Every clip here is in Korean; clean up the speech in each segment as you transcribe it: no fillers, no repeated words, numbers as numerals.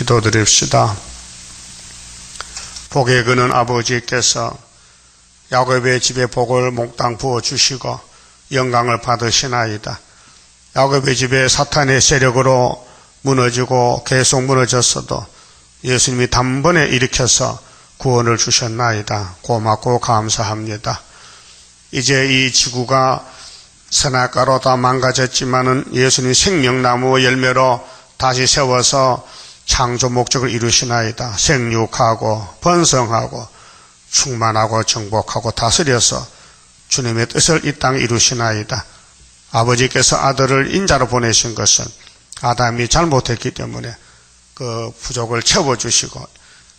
기도드립시다. 복의 근원 아버지께서 야곱의 집에 복을 몽땅 부어주시고 영광을 받으시나이다. 야곱의 집에 사탄의 세력으로 무너지고 계속 무너졌어도 예수님이 단번에 일으켜서 구원을 주셨나이다. 고맙고 감사합니다. 이제 이 지구가 선악과로 다 망가졌지만은 예수님 생명나무 열매로 다시 세워서 창조 목적을 이루시나이다. 생육하고 번성하고 충만하고 정복하고 다스려서 주님의 뜻을 이 땅에 이루시나이다. 아버지께서 아들을 인자로 보내신 것은 아담이 잘못했기 때문에 그 부족을 채워주시고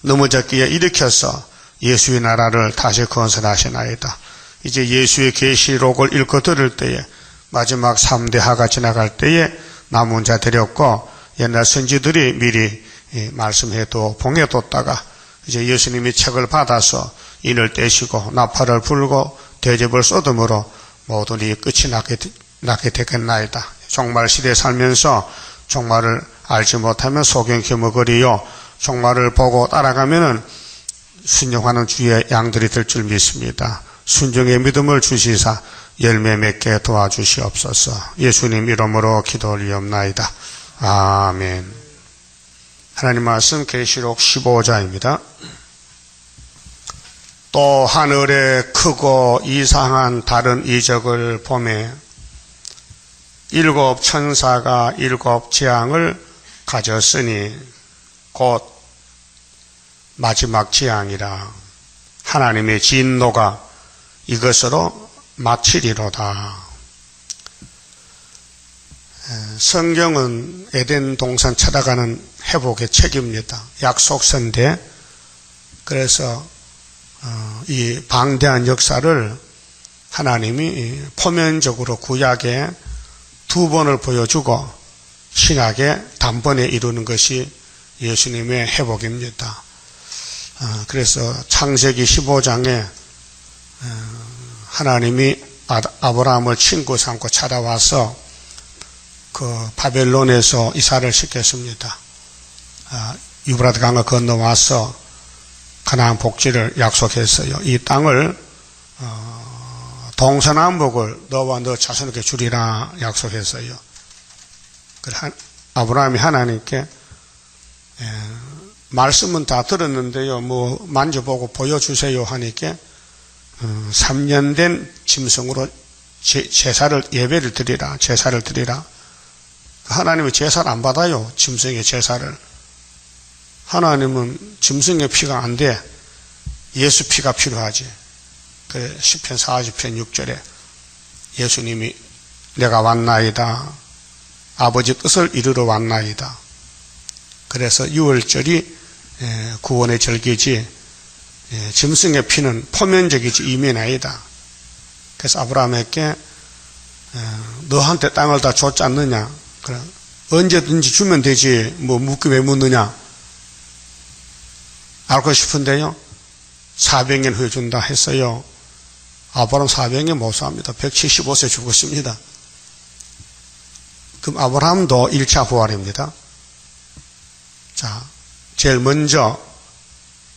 넘어졌기에 일으켜서 예수의 나라를 다시 건설하시나이다. 이제 예수의 계시록을 읽고 들을 때에 마지막 3대 하가 지나갈 때에 남은 자 데렸고 옛날 선지들이 미리 말씀해도 봉해뒀다가 이제 예수님이 책을 받아서 인을 떼시고 나팔을 불고 대접을 쏟음으로 모든 일이 끝이 나게 되겠나이다. 종말 시대에 살면서 종말을 알지 못하면 소경케 먹으리요. 종말을 보고 따라가면은 순종하는 주의 양들이 될 줄 믿습니다. 순종의 믿음을 주시사 열매 맺게 도와주시옵소서. 예수님 이름으로 기도 올리옵나이다. 아멘. 하나님 말씀 계시록 15장입니다. 또 하늘에 크고 이상한 다른 이적을 보매 일곱 천사가 일곱 재앙을 가졌으니 곧 마지막 재앙이라. 하나님의 진노가 이것으로 마치리로다. 성경은 에덴 동산 찾아가는 회복의 책입니다. 약속서인데 그래서 이 방대한 역사를 하나님이 포면적으로 구약에 2번을 보여주고 신약에 단번에 이루는 것이 예수님의 회복입니다. 그래서 창세기 15장에 하나님이 아브라함을 친구 삼고 찾아와서 그 바벨론에서 이사를 시켰습니다. 유브라데 강을 건너와서 가나안 복지를 약속했어요. 이 땅을 동서남북을 너와 너 자손에게 주리라 약속했어요. 아브라함이 하나님께 말씀은 다 들었는데요. 뭐 만져보고 보여주세요 하니까 3년 된 짐승으로 제사를 예배를 드리라. 제사를 드리라. 하나님은 제사를 안 받아요. 짐승의 제사를. 하나님은 짐승의 피가 안 돼. 예수 피가 필요하지. 그래 시편 40편 6절에 예수님이 내가 왔나이다. 아버지 뜻을 이루러 왔나이다. 그래서 6월절이 구원의 절기지 짐승의 피는 포면적이지 이면 아니다. 그래서 아브라함에게 너한테 땅을 다 줬지 않느냐. 그래 언제든지 주면 되지 뭐 묻기 왜 묻느냐. 알고 싶은데요. 400년 후에 준다 했어요. 아브라함 400년 못 삽니다. 175세 죽었습니다. 그럼 아브라함도 1차 부활입니다. 자, 제일 먼저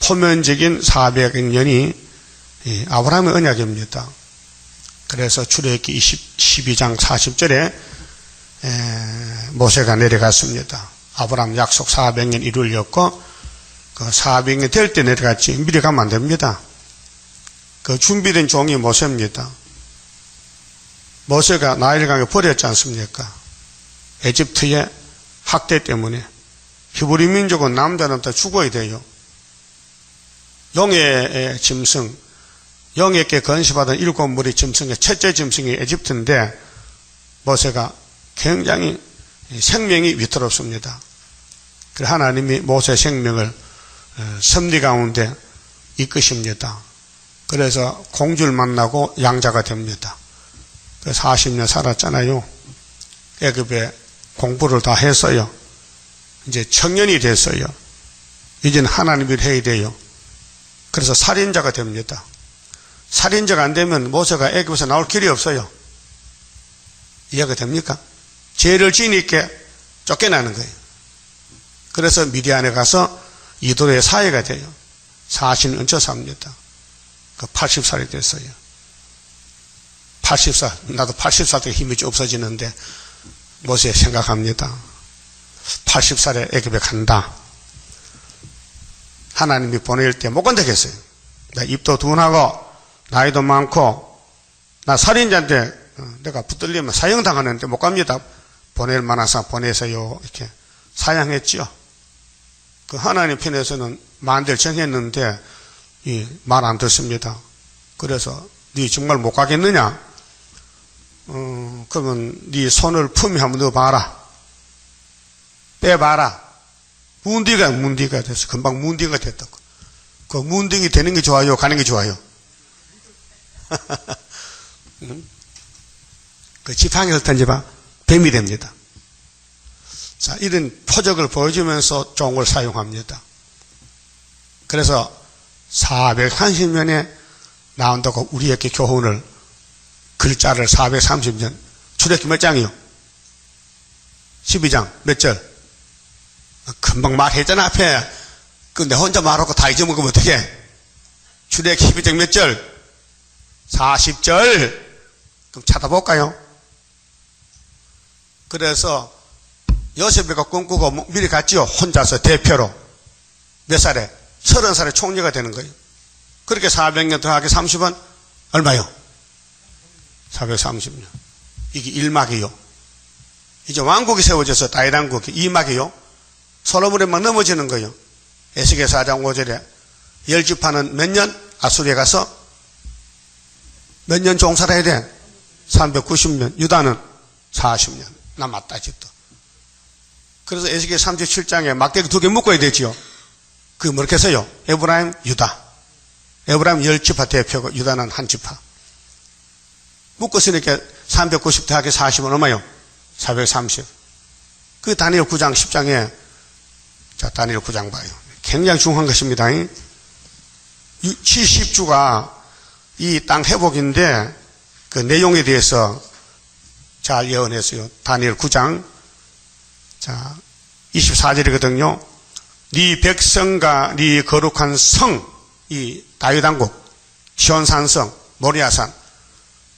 포면적인 400년이 아브라함의 언약입니다. 그래서 출애굽기 12장 40절에 모세가 내려갔습니다. 아브라함 약속 400년 이루려고 그 400년 될 때 내려갔지 미리 가면 안 됩니다. 그 준비된 종이 모세입니다. 모세가 나일강에 버렸지 않습니까? 에집트의 학대 때문에 히브리 민족은 남자는 다 죽어야 돼요. 용의 짐승, 용에게 건시받은 7무리 짐승의 첫째 짐승이 에집트인데 모세가 굉장히 생명이 위태롭습니다. 그래서 하나님이 모세 생명을 섭리 가운데 이끄십니다. 그래서 공주를 만나고 양자가 됩니다. 그래서 40년 살았잖아요. 애굽에 공부를 다 했어요. 이제 청년이 됐어요. 이제는 하나님을 해야 돼요. 그래서 살인자가 됩니다. 살인자가 안 되면 모세가 애굽에서 나올 길이 없어요. 이해가 됩니까? 죄를 지니까 쫓겨나는 거예요. 그래서 미디안에 가서 이도로의 사회가 돼요. 40년 얹혀 삽니다. 그 80살이 됐어요. 80살, 나도 80살 때 힘이 좀 없어지는데 모세 생각합니다. 80살에 애굽에 간다. 하나님이 보낼 때 못 건드겠어요. 나 입도 둔하고 나이도 많고 나 살인자인데 내가 붙들리면 사형당하는데 못 갑니다. 보낼 만한 사람 보내세요. 이렇게 사양했지요. 그 하나님 편에서는 만대를 정했는데 말 안 듣습니다. 그래서 네 정말 못 가겠느냐? 그러면 네 손을 품에 한번 넣어봐라. 빼봐라. 문디가 돼서 금방 문디가 됐다고. 그 문딩이 되는 게 좋아요? 가는 게 좋아요? 그 지팡이 훑던지봐 뱀이 됩니다. 자, 이런 표적을 보여주면서 종을 사용합니다. 그래서 430년에 나온다고 우리에게 교훈을 글자를 430년 출애굽기 몇 장이요? 12장 몇 절? 금방 말했잖아 앞에. 그 내 혼자 말하고 다 잊어먹으면 어떡해? 출애굽기 12장 몇 절? 40절. 그럼 찾아볼까요? 그래서 요셉이가 꿈꾸고 미리 갔지요. 혼자서 대표로. 몇 살에? 30살에 총리가 되는 거예요. 그렇게 400년 더하기 30은 얼마요? 430년. 이게 1막이요. 이제 왕국이 세워져서 다윗 왕국이 2막이요. 솔로몬에 막 넘어지는 거예요. 에스겔 4장 5절에 10지파는 몇 년? 아수리에 가서 몇 년 종살아야 돼? 390년. 유다는 40년. 남았다 아직도. 그래서 에스겔 37장에 막대기 2개 묶어야 되지요. 그게 뭐렇게 해서요? 에브라임, 유다. 에브라임 10지파 대표고 유다는 한 지파. 묶었으니까 390 더하기 40은 얼마요? 430. 그 다니엘 9장 10장에 자, 다니엘 9장 봐요. 굉장히 중요한 것입니다. 70주가 이 땅 회복인데 그 내용에 대해서 잘 예언했어요. 다니엘 9장 자 24절이거든요. 네 백성과 네 거룩한 성, 이 다윗 왕국 시온산성 모리아산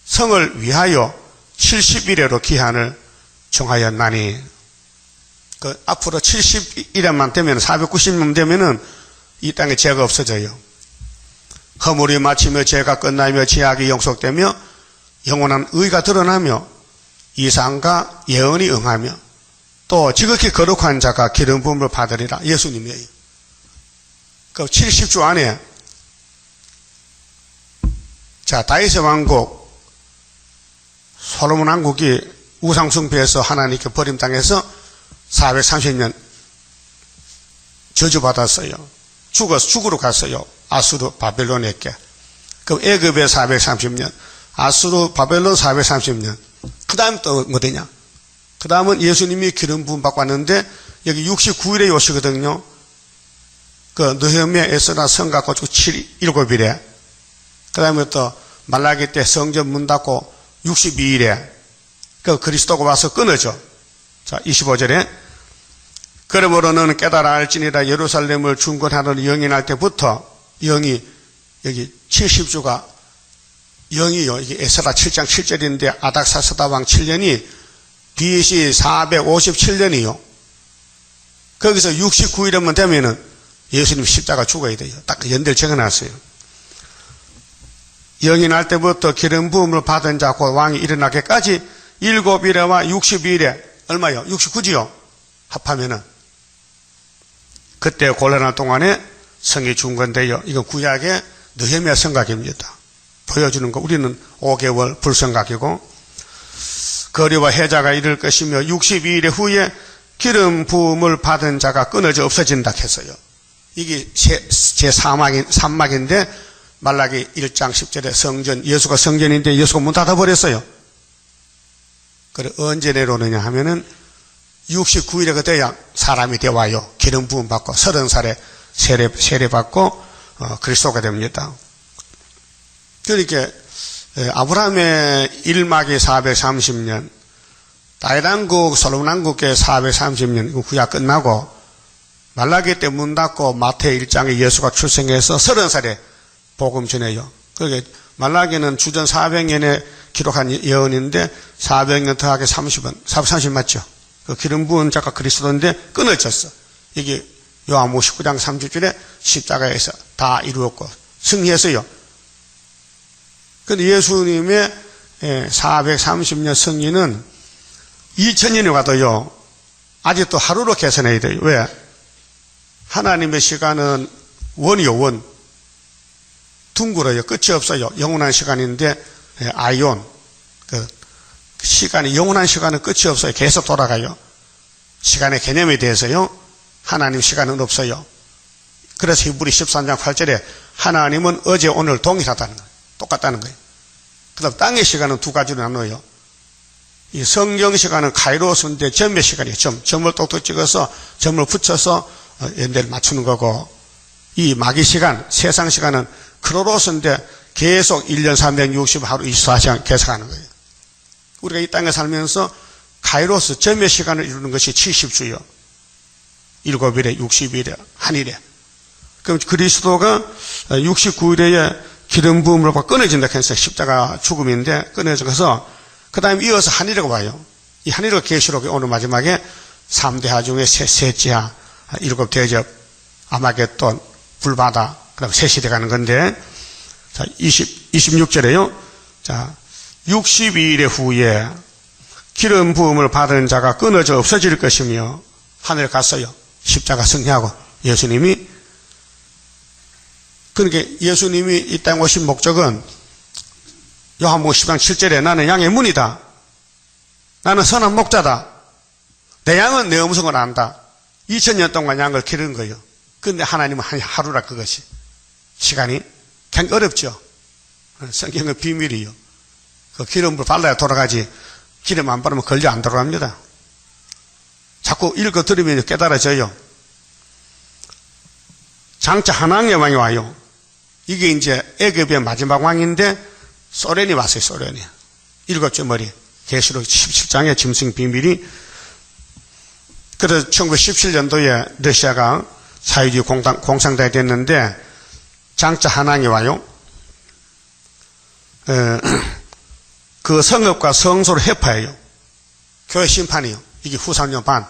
성을 위하여 70일에로 기한을 정하였나니 그 앞으로 70일에만 되면 490년 되면은 이 땅에 죄가 없어져요. 허물이 마치며 죄가 끝나며 죄악이 용속되며 영원한 의가 드러나며 이상과 예언이 응하며 또 지극히 거룩한 자가 기름 부음을 받으리라. 예수님이에요. 그 70주 안에 자 다윗의 왕국 솔로몬 왕국이 우상숭배해서 하나님께 버림당해서 430년 저주받았어요. 죽으러 갔어요. 아수르 바벨론에게. 그럼 애굽에 430년, 아수르 바벨론 430년. 그 다음 또 뭐 되냐? 그 다음은 예수님이 기름 부음 받고 왔는데 여기 69일에 오시거든요. 그 느헤미야 에스라 성 갖고 7일에. 그 다음에 또 말라기 때 성전 문 닫고 62일에 그 그리스도가 와서 끊어져. 자, 25절에 그러므로 너는 깨달아 알지니라 예루살렘을 중건하는 영이 날 때부터 영이 여기 70주가 영이요. 이게 에스라 7장 7절인데 아닥사스다 왕 7년이 BC 457년이요. 거기서 69일이면 되면은 예수님 십자가 죽어야 돼요. 딱 연대를 적어놨어요. 영이 날 때부터 기름 부음을 받은 자 곧 왕이 일어나기까지 7일에와 62일에 얼마요? 69지요. 합하면은 그때 곤란한 동안에 성이 중건되어 이건 구약의 느헤미야 성각입니다. 보여주는 거 우리는 5개월 불성각이고 거리와 해자가 이를 것이며 62일 후에 기름 부음을 받은 자가 끊어져 없어진다 했어요. 이게 제3막인데 말라기 1장 10절에 성전 예수가 성전인데 예수가 문 닫아버렸어요. 그래 언제 내려오느냐 하면은 69일에 돼야 사람이 되어와요. 기름 부음 받고 30살에 세례 받고 그리스도가 됩니다. 그러니까 아브라함의 1막이 430년, 다윗 왕국, 솔로몬 왕국의 430년 구약 끝나고 말라기 때 문 닫고 마태 1장에 예수가 출생해서 30살에 복음 전해요. 그게 말라기는 주전 400년에 기록한 예언인데 400년 더하기 30은 30 맞죠? 그 기름 부은 자가 그리스도인데 끊어졌어. 이게 요한복음 19장 30절에 십자가에서 다 이루었고 승리했어요. 근데 예수님의 430년 승리는 2000년이 가도요 아직도 하루로 계산해야 돼요. 왜? 하나님의 시간은 원이요, 원. 둥글어요. 끝이 없어요. 영원한 시간인데, 아이온. 시간이, 영원한 시간은 끝이 없어요. 계속 돌아가요. 시간의 개념에 대해서요, 하나님 시간은 없어요. 그래서 히브리 13장 8절에 하나님은 어제, 오늘 동일하다는 거예요. 똑같다는 거예요. 그 다음 땅의 시간은 두 가지로 나눠요. 이 성경 시간은 카이로스인데 점의 시간이에요. 점을 똑똑 찍어서 점을 붙여서 연대를 맞추는 거고, 이 마귀 시간, 세상 시간은 크로로스인데 계속 1년 360하루 24시간 계속하는 거예요. 우리가 이 땅에 살면서 카이로스, 점의 시간을 이루는 것이 70주요. 7일에 60일에 한일에. 그럼 그리스도가 69일에 기름 부음을 받고 끊어진다 했어요. 십자가 죽음인데 끊어져서 그 다음에 이어서 한일회가 와요. 이 한일회가 계시록의 오늘 마지막에 3대하 중에 셋째하, 7 대접, 아마겟돈, 불바다, 그 다음에 새시대 가는 건데, 자, 26절에요. 자, 62일 후에 기름 부음을 받은 자가 끊어져 없어질 것이며, 하늘 갔어요. 십자가 승리하고, 예수님이. 그러니까 예수님이 이 땅에 오신 목적은, 요한복음 10장 7절에 나는 양의 문이다. 나는 선한 목자다. 내 양은 내 음성을 안다. 2000년 동안 양을 기르는 거예요. 그런데 하나님은 하루라 그것이. 시간이 그냥 어렵죠. 성경은 비밀이에요. 그 기름을 발라야 돌아가지. 기름 안 바르면 걸려 안 돌아갑니다. 자꾸 읽어 들으면 깨달아져요. 장차 한왕의 왕이 와요. 이게 이제 애굽의 마지막 왕인데 소련이 왔어요. 소련이. 7째 머리. 계시록 17장의 짐승 비밀이. 그래서 1917년도에 러시아가 사회주의 공산당이 됐는데 장차 한왕이 와요. 그 성읍과 성소를 해파해요. 교회 심판이요. 이게 후삼년 반.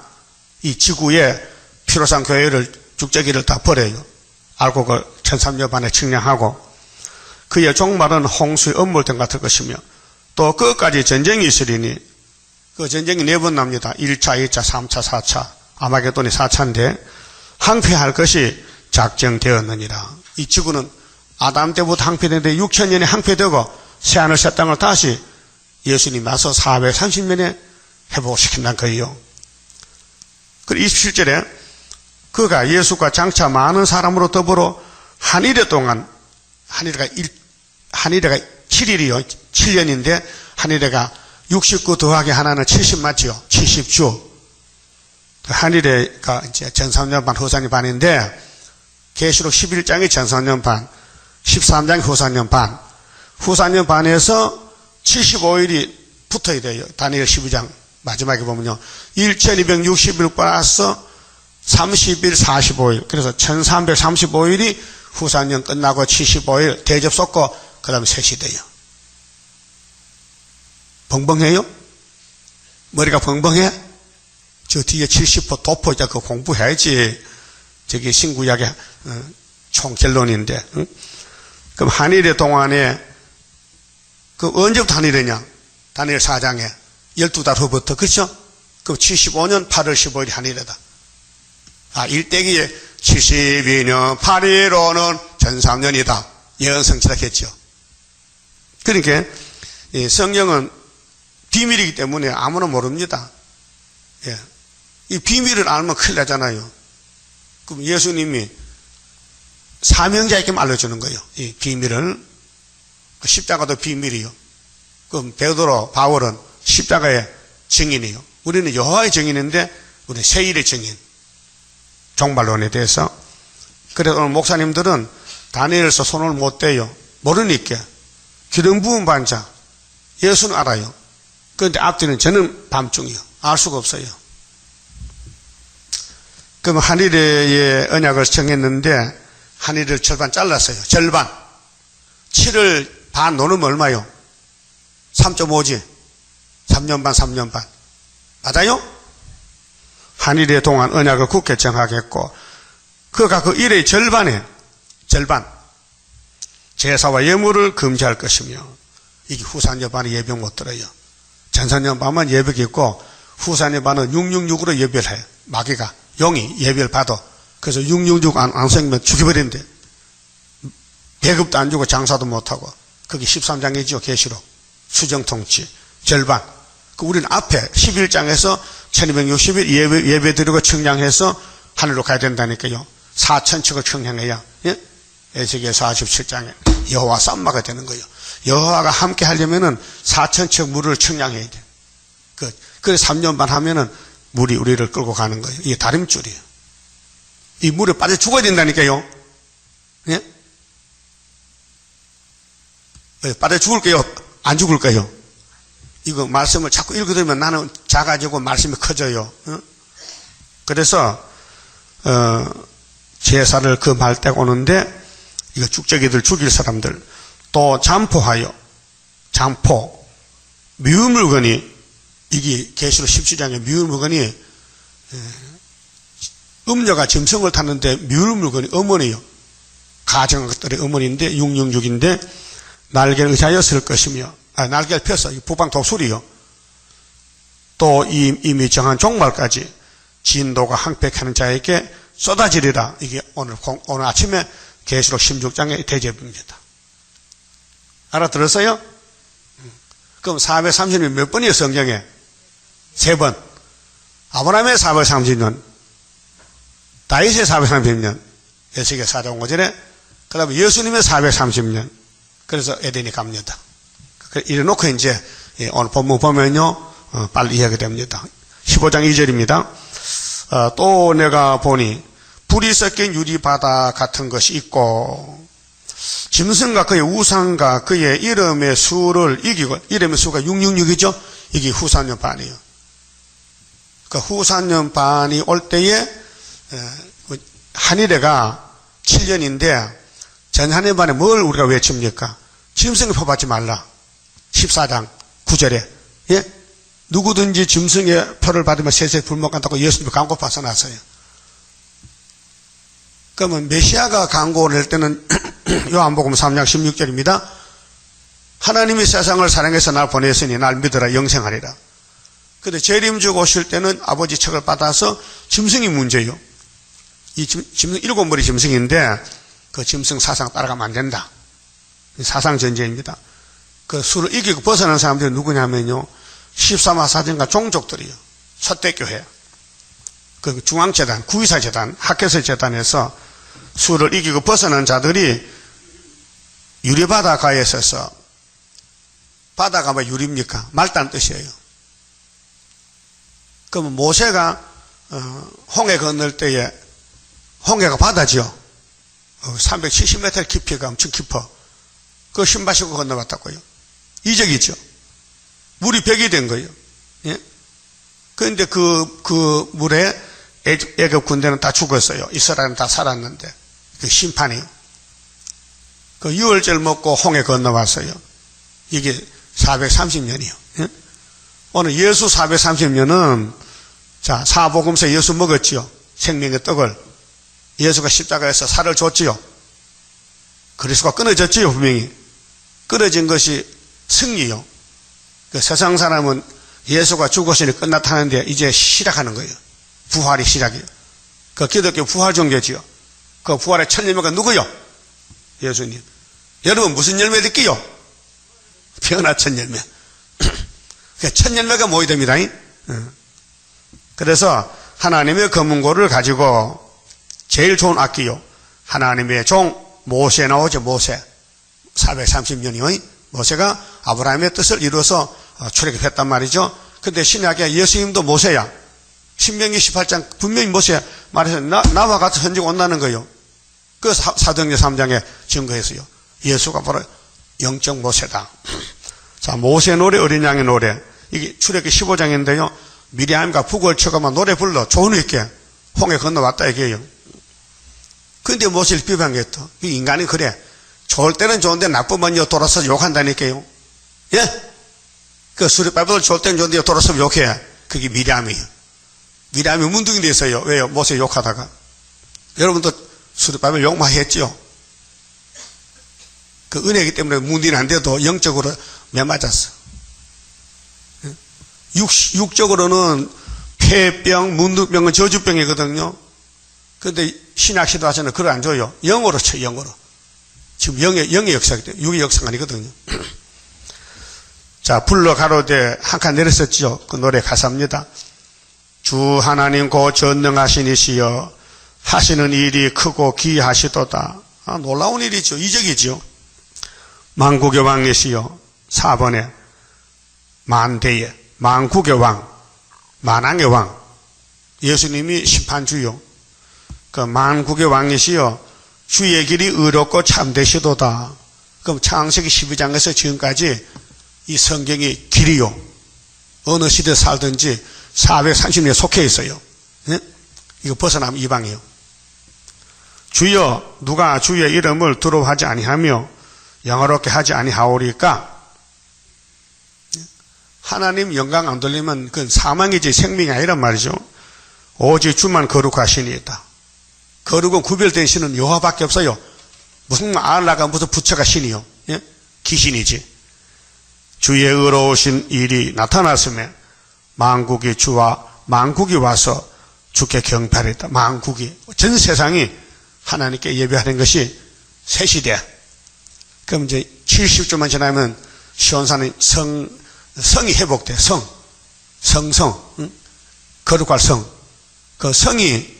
이 지구에 필요상 교회를 죽재기를 다 버려요. 알고 그 1300년 반에 측량하고 그의 종말은 홍수의 엄물등 같을 것이며 또 끝까지 전쟁이 있으리니 그 전쟁이 4번 납니다. 1차, 2차, 3차, 4차. 아마겟돈이 4차인데 항폐할 것이 작정되었느니라. 이 지구는 아담 때부터 항폐되는데 6000년에 항폐되고 새하늘 새 땅을 다시 예수님이 와서 430년에 회복시킨다는 거예요. 그리고 27절에 그가 예수가 장차 많은 사람으로 더불어 한일회 동안 한일회가 7일이요. 7년인데 한일회가 69 더하기 하나는 70 맞죠? 70주. 한일회가 이제 전사년 반, 후사년 반인데 계시록 11장이 전사년 반, 13장이 후사년 반. 후사년 반에서 75일이 붙어야 돼요. 다니엘 12장 마지막에 보면요. 1260일 플러스 30일 45일. 그래서 1335일이 후사년 끝나고 75일 대접 쏟고 그 다음에 셋이 돼요. 벙벙해요? 머리가 벙벙해? 저 뒤에 70% 도포 이제 그 공부해야지. 저기 신구약의 총결론인데. 응? 그럼 한일회 동안에 그 언제부터 한일회냐? 다니엘 4장에 12달 후부터. 그렇죠? 그럼 75년 8월 15일이 한일회다. 일대기에 72년 8일로는 전삼년이다. 예언성취했죠. 그러니까 성경은 비밀이기 때문에 아무나 모릅니다. 예. 이 비밀을 알면 큰일 나잖아요. 그럼 예수님이 사명자에게 알려주는 거예요. 이 비밀을. 십자가도 비밀이요. 그럼 베드로, 바울은 십자가의 증인이요. 우리는 여호와의 증인인데 우리는 세일의 증인. 종말론에 대해서. 그래서 오늘 목사님들은 다니엘서 손을 못 대요. 모르니까. 기름 부은 반자. 예수는 알아요. 그런데 앞뒤는 저는 밤중이요. 알 수가 없어요. 그럼 한일의 언약을 정했는데 한일을 절반 잘랐어요. 절반. 7을 반 놓으면 얼마요? 3.5지. 3년 반, 3년 반. 맞아요? 한일의 동안 언약을 굳게 정하겠고, 그가 그 일의 절반에, 절반. 제사와 예물을 금지할 것이며, 이게 후산여반이 예병 못 들어요. 전산여반은 예벽이 있고, 후산여반은 666으로 예별해요. 마귀가, 용이 예별 받아. 그래서 666 안 생기면 죽여버린대. 배급도 안 주고 장사도 못하고. 그게 13장이죠, 계시록. 수정통치. 절반. 우리는 앞에 11장에서 1260일 예배 드리고 청량해서 하늘로 가야 된다니까요. 4천척을 청량해야, 예? 에스겔 47장에 여호와 쌈마가 되는 거예요. 여호와가 함께 하려면은 4천척 물을 청량해야 돼. 그래서 3년 반 하면은 물이 우리를 끌고 가는 거예요. 이게 다림줄이에요. 이 물에 빠져 죽어야 된다니까요. 예? 빠져 죽을까요? 안 죽을까요? 이거 말씀을 자꾸 읽어두면 나는 작아지고 말씀이 커져요. 어? 그래서 제사를 금할 때가 오는데 이거 죽저기들 죽일 사람들 또 잠포하여 잠포 미운 물건이 이게 계시록 17장에 미운 물건이 음녀가 짐승을 탔는데 미운 물건이 어머니요. 가정한 것들이 어머니인데 666인데 날개를 의지하여 쓸 것이며 날개를 펴서 부방 독수리요. 또 이미 정한 종말까지 진도가 항백하는 자에게 쏟아지리라. 이게 오늘 아침에 계시록 16장의 대접입니다. 알아들었어요? 그럼 430년 몇 번이에요, 성경에? 3번. 아브라함의 430년, 다윗의 430년, 에스겔 4장 5절에, 그 다음에 예수님의 430년. 그래서 에덴이 갑니다. 이래놓고 이제 오늘 본문 보면요, 빨리 이해하게 됩니다. 15장 2절입니다. 또 내가 보니 불이 섞인 유리바다 같은 것이 있고 짐승과 그의 우상과 그의 이름의 수를 이기고, 이름의 수가 666이죠. 이게 후산년 반이에요. 그 후산년 반이 올 때에 한일회가 7년인데 전한년 반에 뭘 우리가 외칩니까? 짐승을 퍼받지 말라. 14장 9절에 예? 누구든지 짐승의 표를 받으면 세세 불먹한다고 예수님이 광고 파서놨어요. 그러면 메시아가 광고를 낼 때는 요한복음 3장 16절입니다. 하나님이 세상을 사랑해서 날 보냈으니 날 믿으라 영생하리라. 그런데 재림주 오실 때는 아버지 척을 받아서 짐승이 문제예요. 이 짐승 7머리 짐승인데 그 짐승 사상 따라가면 안 된다. 사상 전제입니다. 그 수를 이기고 벗어난 사람들이 누구냐면요, 13하사전과 종족들이요. 첫대교회, 그 중앙재단, 구의사재단, 학교설재단에서 수를 이기고 벗어난 자들이 유리바다가에 서서, 바다가 뭐 유리입니까? 맑다는 뜻이에요. 그러면 모세가 홍해 건널 때에 홍해가 바다죠. 370m 깊이가 엄청 깊어. 그거 신발 신고 건너갔다고요. 이적이죠. 물이 벽이 된 거예요. 예? 그런데 그 물에 애굽 군대는 다 죽었어요. 이스라엘은 다 살았는데. 그 심판이요. 그 유월절 먹고 홍해 건너왔어요. 이게 430년이요. 예? 오늘 예수 430년은, 자, 사복음서 예수 먹었지요. 생명의 떡을. 예수가 십자가에서 살을 줬지요. 그리스도가 끊어졌지요, 분명히. 끊어진 것이 승리요. 그 세상 사람은 예수가 죽었으니 끝났다는데 이제 시작하는 거예요. 부활이 시작이에요. 그 기독교 부활 종교지요. 그 부활의 첫 열매가 누구요? 예수님. 여러분 무슨 열매 듣기요? 변화 첫 열매. 첫 열매가 모여야 됩니다. 그래서 하나님의 검은고를 가지고 제일 좋은 악기요, 하나님의 종 모세 나오죠. 모세 430년이요. 모세가 아브라함의 뜻을 이루어서 출애굽했단 말이죠. 근데 신약에 예수님도 모세야. 신명기 18장 분명히 모세 말해서 나와 같이 선지가 온다는 거예요. 그 사도행전 3장에 증거했어요. 예수가 바로 영적 모세다. 자, 모세 노래, 어린 양의 노래. 이게 출애굽기 15장인데요. 미리암과 북을 쳐가면 노래 불러. 좋은 있게 홍해 건너왔다 이게요. 근데 무엇을 비방했다. 인간이 그래. 좋을 때는 좋은데 나쁘면 돌아서 욕한다니까요. 예? 그 수리바벨을 좋을 때는 좋은데 돌아서 욕해. 그게 미리암이에요. 미리암이 문둥이 됐어요. 왜요? 모세 욕하다가. 여러분도 수리바벨 욕 많이 했죠? 그 은혜이기 때문에 문둥이는 안 돼도 영적으로 매 맞았어. 육적으로는 폐병, 문둥병은 저주병이거든요. 근데 신약 시도하서는 그걸 안 줘요. 영어로 쳐, 영어로. 지금 영의 역사이기 때문에, 육의 역사가 아니거든요. 자, 불러 가로되 한 칸 내렸었죠. 그 노래 가사입니다. 주 하나님 고 전능하시니시여 하시는 일이 크고 기하시도다. 놀라운 일이죠. 이적이죠. 만국의 왕이시여 4번에 만대의 만국의 왕, 만왕의 왕, 예수님이 심판주요. 그 만국의 왕이시여 주의 길이 의롭고 참되시도다. 그럼 창세기 12장에서 지금까지 이 성경이 길이요. 어느 시대에 살든지 430년에 속해 있어요. 네? 이거 벗어나면 이방이에요. 주여 누가 주의 이름을 두려워하지 아니하며 영화롭게 하지 아니하오리까? 하나님 영광 안 돌리면 그건 사망이지 생명이 아니란 말이죠. 오직 주만 거룩하시니이다. 거룩은 구별된 신은 여호와밖에 없어요. 무슨 알라가 무슨 부처가 신이요. 예? 귀신이지. 주의 의로우신 일이 나타났으면 만국이 주와 만국이 와서 주께 경배하리다. 만국이 전 세상이 하나님께 예배하는 것이 새 시대. 그럼 이제 70조만 지나면 시온산은 성이 회복돼. 성성, 응? 거룩할 성. 그 성이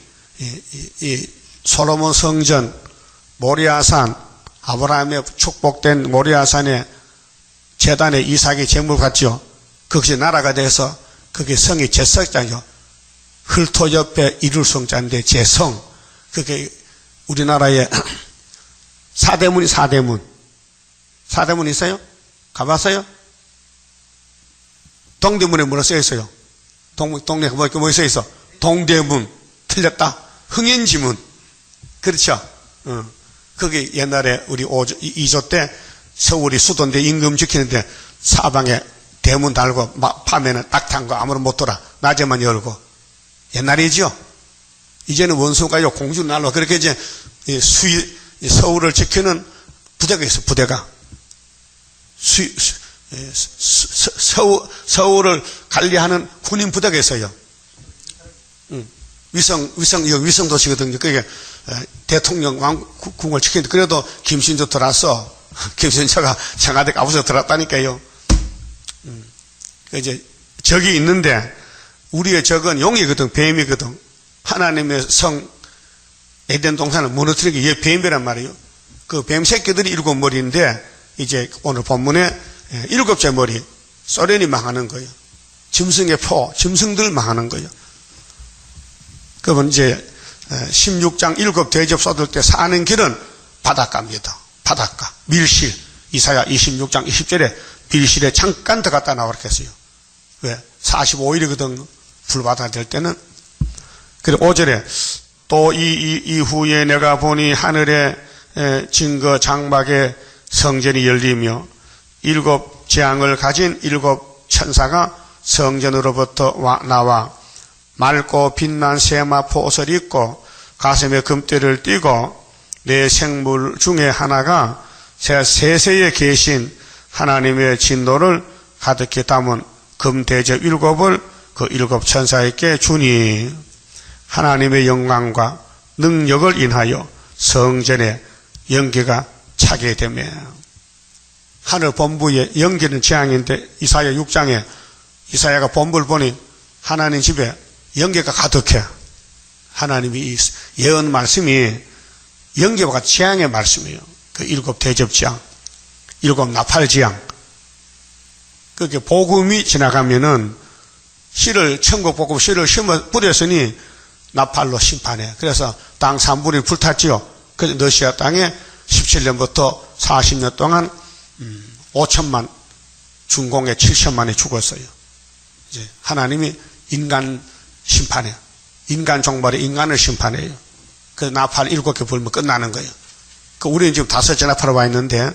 이 솔로몬 성전, 모리아산, 아브라함의 축복된 모리아산에 제단에 이삭이 제물 받죠. 그것이 나라가 돼서 그게 성이 제석자죠. 흙토 옆에 이룰 성자인데 제성. 그게 우리나라에 사대문이 사대문 있어요? 가봤어요? 동대문에 뭐라 써 있어요? 동네 뭐 써 있어? 동대문. 틀렸다. 흥인지문. 그렇죠? 그게 옛날에 우리 2조 때 서울이 수도인데 임금 지키는데 사방에 대문 달고 밤에는 딱 잠고 아무런 못 돌아. 낮에만 열고. 옛날이죠? 이제는 원수가요 공주 날로 그렇게 이제 서울을 지키는 부대가 있어. 부대가. 서울을 관리하는 군인 부대가 있어요. 위성 도시거든요. 그게 대통령 왕궁을 지키는데 그래도 김신조 들어왔어. 김신조가 청와대 가부서 들어왔다니까요. 이제 적이 있는데 우리의 적은 용이거든, 뱀이거든. 하나님의 성 에덴 동산을 무너뜨리는 게 뱀이란 말이에요. 그 뱀 새끼들이 7머리인데 이제 오늘 본문에 7째 머리 소련이 망하는 거예요. 짐승의 표, 짐승들 망하는 거예요. 그러면 이제 16장 7 대접 쏟을 때 사는 길은 바닷가입니다. 바닷가, 밀실. 이사야 26장 20절에 밀실에 잠깐 들어갔다 나오겠어요. 왜? 45일이거든. 불바다 될 때는. 그리고 5절에 또 이후에 내가 보니 하늘의 증거 장막의 성전이 열리며 7 재앙을 가진 7 천사가 성전으로부터 나와 맑고 빛난 세마포 옷을 입고 가슴에 금띠를 띠고 내 생물 중에 하나가 세세에 계신 하나님의 진노를 가득히 담은 금대접 7을 그 7 천사에게 주니 하나님의 영광과 능력을 인하여 성전에 연기가 차게 되며 하늘 본부에 연기는 재앙인데 이사야 6장에 이사야가 본부를 보니 하나님 집에 연기가 가득해. 하나님이 예언 말씀이 연기와 재앙의 말씀이에요. 그 7 대접재앙, 7 나팔재앙. 그렇게 복음이 지나가면은 천국 복음 씨를 심어 뿌렸으니 나팔로 심판해. 그래서 땅 3분이 불탔지요. 그래서 러시아 땅에 17년부터 40년 동안 5천만 중공에 7천만이 죽었어요. 이제 하나님이 인간 심판해. 인간 종말에 인간을 심판해요. 그래서 나팔 7개 불면 끝나는 거예요. 우리는 지금 5째 나팔에 와 있는데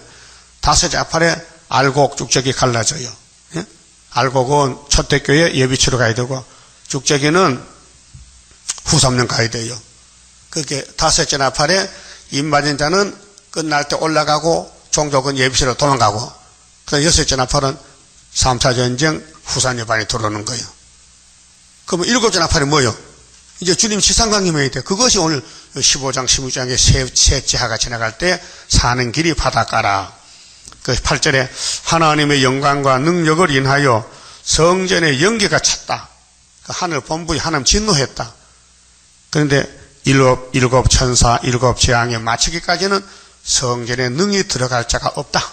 5째 나팔에 알곡, 죽적이 갈라져요. 예? 알곡은 초대교회 예비치로 가야 되고 죽적이는 후 3년 가야 돼요. 그렇게 5째 나팔에 입 맞은 자는 끝날 때 올라가고 종족은 예비치로 도망가고 그래서 6째 나팔은 3차 전쟁 후산여반이 들어오는 거예요. 그러면 7째 나팔이 뭐예요? 이제 주님 지상강림해야 돼. 그것이 오늘 15장, 16장의 셋째 하가 지나갈 때 사는 길이 바닷가라. 그 8절에 하나님의 영광과 능력을 인하여 성전의 연기가 찼다. 그 하늘 본부에 하나님 진노했다. 그런데 일곱 천사, 7 재앙에 마치기까지는 성전에 능히 들어갈 자가 없다.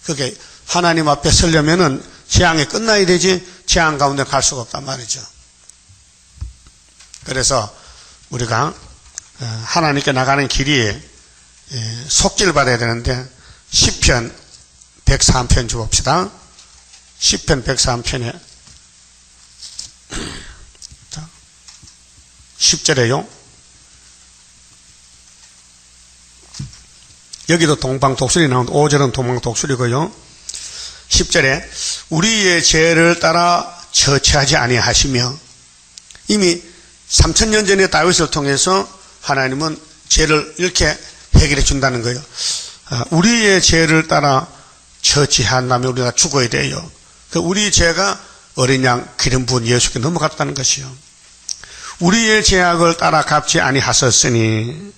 그게 하나님 앞에 서려면은 재앙이 끝나야 되지 재앙 가운데 갈 수가 없단 말이죠. 그래서 우리가 하나님께 나가는 길이 속죄를 받아야 되는데 시편 103편 주봅시다. 시편 103편에 10절에요. 여기도 동방독수리 나오는데 5절은 동방독수리고요. 10절에 우리의 죄를 따라 처치하지 아니하시며 이미 3000년 전에 다윗을 통해서 하나님은 죄를 이렇게 해결해 준다는 거예요. 우리의 죄를 따라 처치한다면 우리가 죽어야 돼요. 우리 죄가 어린 양 기름 부은 예수께 넘어갔다는 것이요. 우리의 죄악을 따라 갚지 아니하셨으니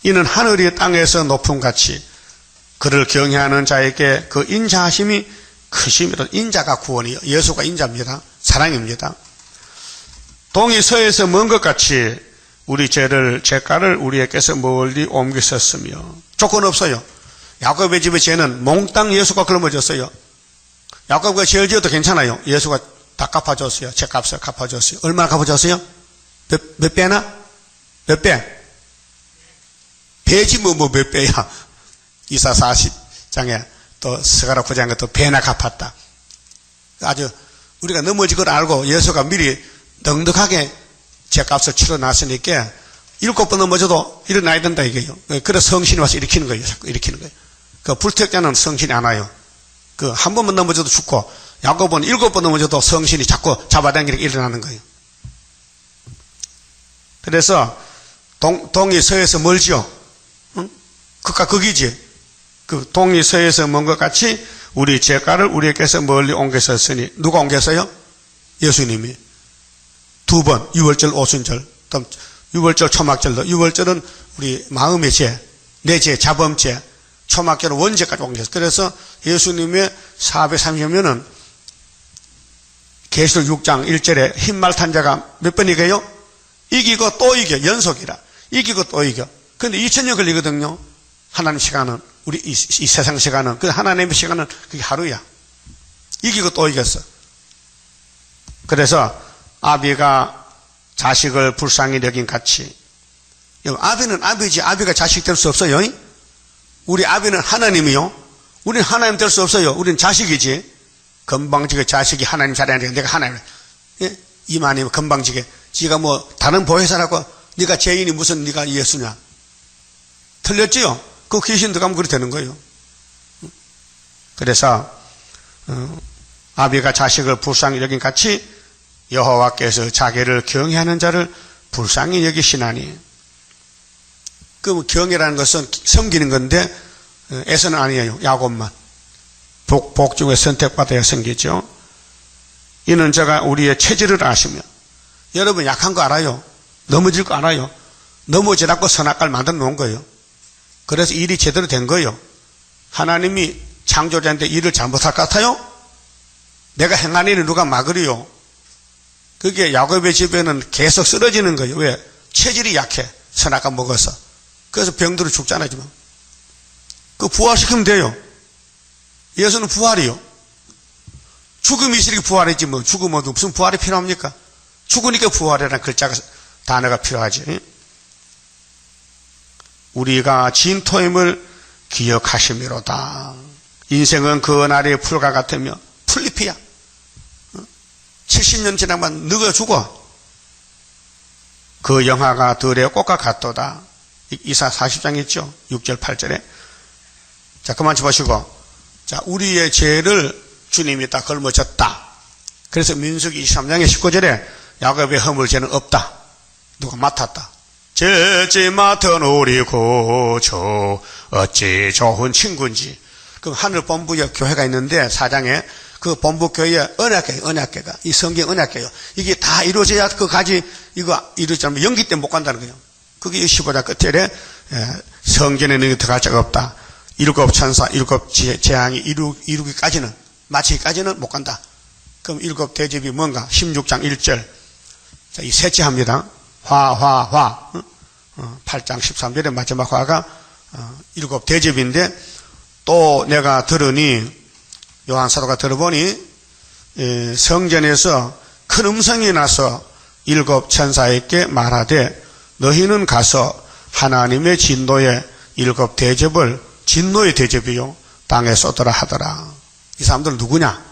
이는 하늘이 땅에서 높음같이 그를 경외하는 자에게 그 인자하심이 크심이라. 인자가 구원이요. 예수가 인자입니다. 사랑입니다. 동이 서에서 먼 것 같이 우리 죄가를 우리에게서 멀리 옮기셨으며 조건 없어요. 야곱의 집의 죄는 몽땅 예수가 걸머졌어요. 야곱과 죄를 지어도 괜찮아요. 예수가 다 갚아줬어요. 죄값을 갚아줬어요. 얼마나 갚아줬어요? 몇 배나? 몇 배? 배지 몇 배야. 이사 40장에 또 스가랴 9장에 또 배나 갚았다. 아주 우리가 넘어질 걸 알고 예수가 미리 넉넉하게 죄값을 치러놨으니까 7번 넘어져도 일어나야 된다 이게요. 그래서 성신이 와서 일으키는 거예요. 자꾸 일으키는 거예요. 그 불택자는 성신이 안 와요. 그 한 번만 넘어져도 죽고 야곱은 7번 넘어져도 성신이 자꾸 잡아당기게 일어나는 거예요. 그래서 동이 서에서 멀지요. 응? 극과 극이지. 그 동이 서에서 먼 것 같이 우리 죄가를 우리에게서 멀리 옮겼었으니 누가 옮겼어요? 예수님이. 2번 유월절 오순절 또 유월절 초막절도 유월절은 우리 마음의 죄, 내 죄, 자범죄, 초막절은 원죄까지 옮겼어요. 그래서 예수님의 430년은 계시록 6장 1절에 흰말 탄 자가 몇 번 이겨요? 이기고 또 이겨. 연속이라. 이기고 또 이겨. 그런데 2000년 걸리거든요. 하나님 시간은 우리 이 세상 시간은 그 하나님의 시간은 그게 하루야. 이기고 또 이겼어. 그래서 아비가 자식을 불쌍히 여긴 같이 아비는 아비지 아비가 자식 될 수 없어요. 우리 아비는 하나님이요. 우리는 하나님 될 수 없어요. 우리는 자식이지. 건방지게 자식이 하나님 자리하는데 내가 하나님. 예? 이만이면 건방지게 지가 뭐 다른 보혜사라고 네가 죄인이 무슨 네가 예수냐. 틀렸지요. 그 귀신 들어가면 그렇게 되는 거예요. 그래서 아비가 자식을 불쌍히 여긴 같이 여호와께서 자기를 경외하는 자를 불쌍히 여기시나니. 그 경외라는 것은 섬기는 건데 에서는 아니에요. 야곱만. 복 중에 선택받아야 섬기죠. 이는 저가 우리의 체질을 아시며. 여러분 약한 거 알아요. 넘어질 거 알아요. 넘어지라고 선악과를 만들어 놓은 거예요. 그래서 일이 제대로 된 거예요. 하나님이 창조자인데 일을 잘못할 것 같아요? 내가 행한 일을 누가 막으리요? 그게 야곱의 집에는 계속 쓰러지는 거예요. 왜? 체질이 약해. 선악과 먹어서. 그래서 병들어 죽잖아요. 지금. 그 부활시키면 돼요. 예수는 부활이요. 죽음이 있으니까 부활이지 뭐. 죽으면 무슨 부활이 필요합니까? 죽으니까 부활이라는 글자가 단어가 필요하지. 우리가 진토임을 기억하심이로다. 인생은 그 날의 풀과 같으며 풀잎이야. 70년 지나면 늙어 죽어. 그 영화가 들의 꽃과 같도다. 이사 40장 있죠? 6절 8절에. 자, 그만 쳐보시고. 자, 우리의 죄를 주님이 다 걸머졌다. 그래서 민수기 23장의 19절에 야곱의 허물 죄는 없다. 누가 맡았다. 죄지 맡은 우리 구주 어찌 좋은 친구인지. 그 하늘 본부에 교회가 있는데 사장에 그 본부 교회에 언약궤가 이 성경 언약궤요. 이게 다 이루어져야 그 가지 이거 이루어지면 연기 때문에 못 간다는 거예요. 그게 15장 끝절에 성전에 능히 들어갈 자가 없다. 일곱 천사, 일곱 재앙이 이루기까지는 마치기까지는 못 간다. 그럼 일곱 대접이 뭔가? 16장 1절. 자, 이 셋째 합니다. 화. 8장 13절의 마지막 화가 일곱 대접인데 또 내가 들으니 요한 사도가 들어보니 성전에서 큰 음성이 나서 일곱 천사에게 말하되 너희는 가서 하나님의 진노의 일곱 대접을 진노의 대접이요 땅에 쏟으라 하더라. 이 사람들은 누구냐?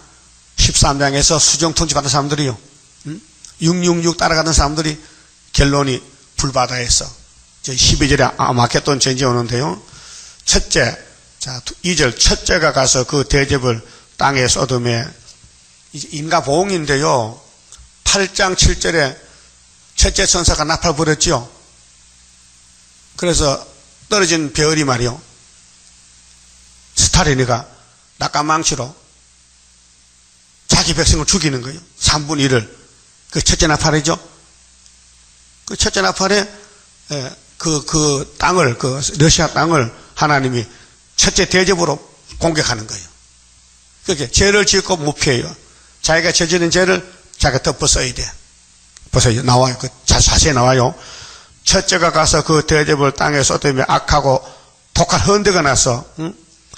13장에서 수정통치 받은 사람들이요. 666 따라가는 사람들이 결론이 불바다에서 12절에 아마겟돈 전쟁이 오는데요. 첫째, 자 2절 첫째가 가서 그 대접을 땅에 쏟음에 인가보응인데요. 8장 7절에 첫째 천사가 나팔 불었죠. 그래서 떨어진 별이 말이요. 스타리니가 낙가망치로 자기 백성을 죽이는 거예요. 3분의 1을. 그 첫째 나팔이죠. 그 첫째 나팔에 그 땅을, 그 러시아 땅을 하나님이 첫째 대접으로 공격하는 거예요. 그렇게 죄를 짓고 무피해요. 자기가 저지른 죄를 자기가 덮어 써야 돼. 벌써 나와요. 그 자세히 나와요. 첫째가 가서 그 대접을 땅에 쏟으며 악하고 독한 헌대가 나서,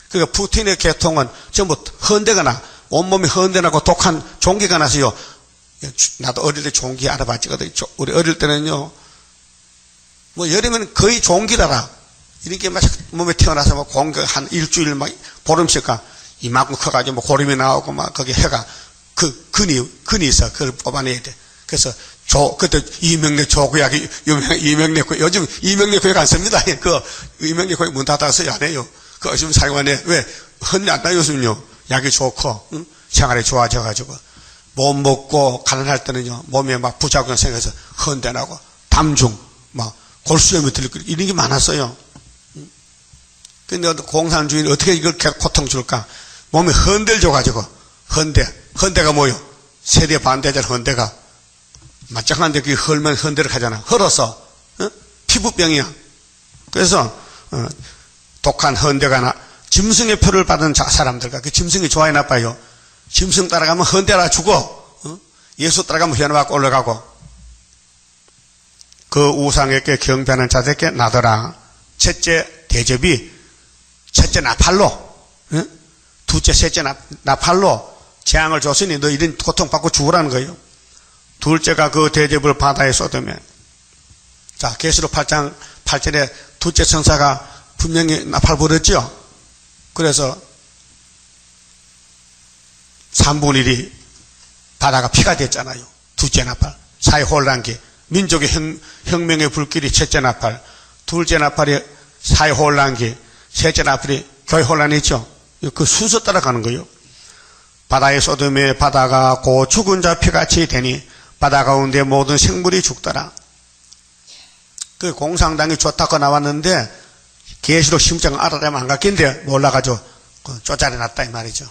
그러니까 푸틴의 계통은 전부 헌대가 나. 온몸이 헌대나고 독한 종기가 나서요. 나도 어릴 때 종기 알아봤지. 우리 어릴 때는요, 뭐 여름에는 거의 종기라라. 이렇게 막 몸에 태어나서 막 공격 한 일주일 막 보름씩가 이만큼 커가지고 뭐 고름이 나오고 막 거기 해가 근이 있어. 그걸 뽑아내야 돼. 그래서 그때 이명래 조구약이 유명한 이명래 구약. 요즘 이명래 구약 안 씁니다. 그 이명래 구약 문 닫아서 안 해요. 그 요즘 사용 안 해. 왜? 흔히 안 나요, 요즘요. 약이 좋고, 생활이 좋아져가지고. 못 먹고 가난할 때는요, 몸에 막 부작용 생겨서 헌대나고, 담중, 막 골수염이 들리고, 이런 게 많았어요. 근데 공산주의는 어떻게 이걸 고통 줄까? 몸에 헌대를 줘가지고, 헌대가 뭐요? 세대 반대자 헌대가. 말짱한데 그게 헐면 헌대를 하잖아. 헐어서, 피부병이야. 그래서, 독한 헌대가 짐승의 표를 받은 사람들과 그 짐승이 좋아요, 나빠요? 짐승 따라가면 헌대라 죽어. 예수 따라가면 현화받고 올라가고. 그 우상에게 경배하는 자들에게 나더라. 첫째 대접이 첫째 나팔로, 둘째, 셋째 나팔로 재앙을 줬으니 너 이런 고통받고 죽으라는 거예요. 둘째가 그 대접을 바다에 쏟으며. 자, 계시록 8장 8절에 둘째 천사가 분명히 나팔 불었죠. 그래서 3분의 1이 바다가 피가 됐잖아요. 둘째 나팔. 사회 혼란기. 민족의 혁명의 불길이 첫째 나팔. 둘째 나팔이 사회 혼란기. 셋째 나팔이 교회 혼란이죠. 그 순서 따라가는 거예요. 바다에 쏟음에 바다가 고 죽은 자 피같이 되니 바다 가운데 모든 생물이 죽더라. 그 공상당이 좋다고 나왔는데 계시록 16장 알아내면 안 갔긴데 몰라가지고 쫓아내놨다 이 말이죠.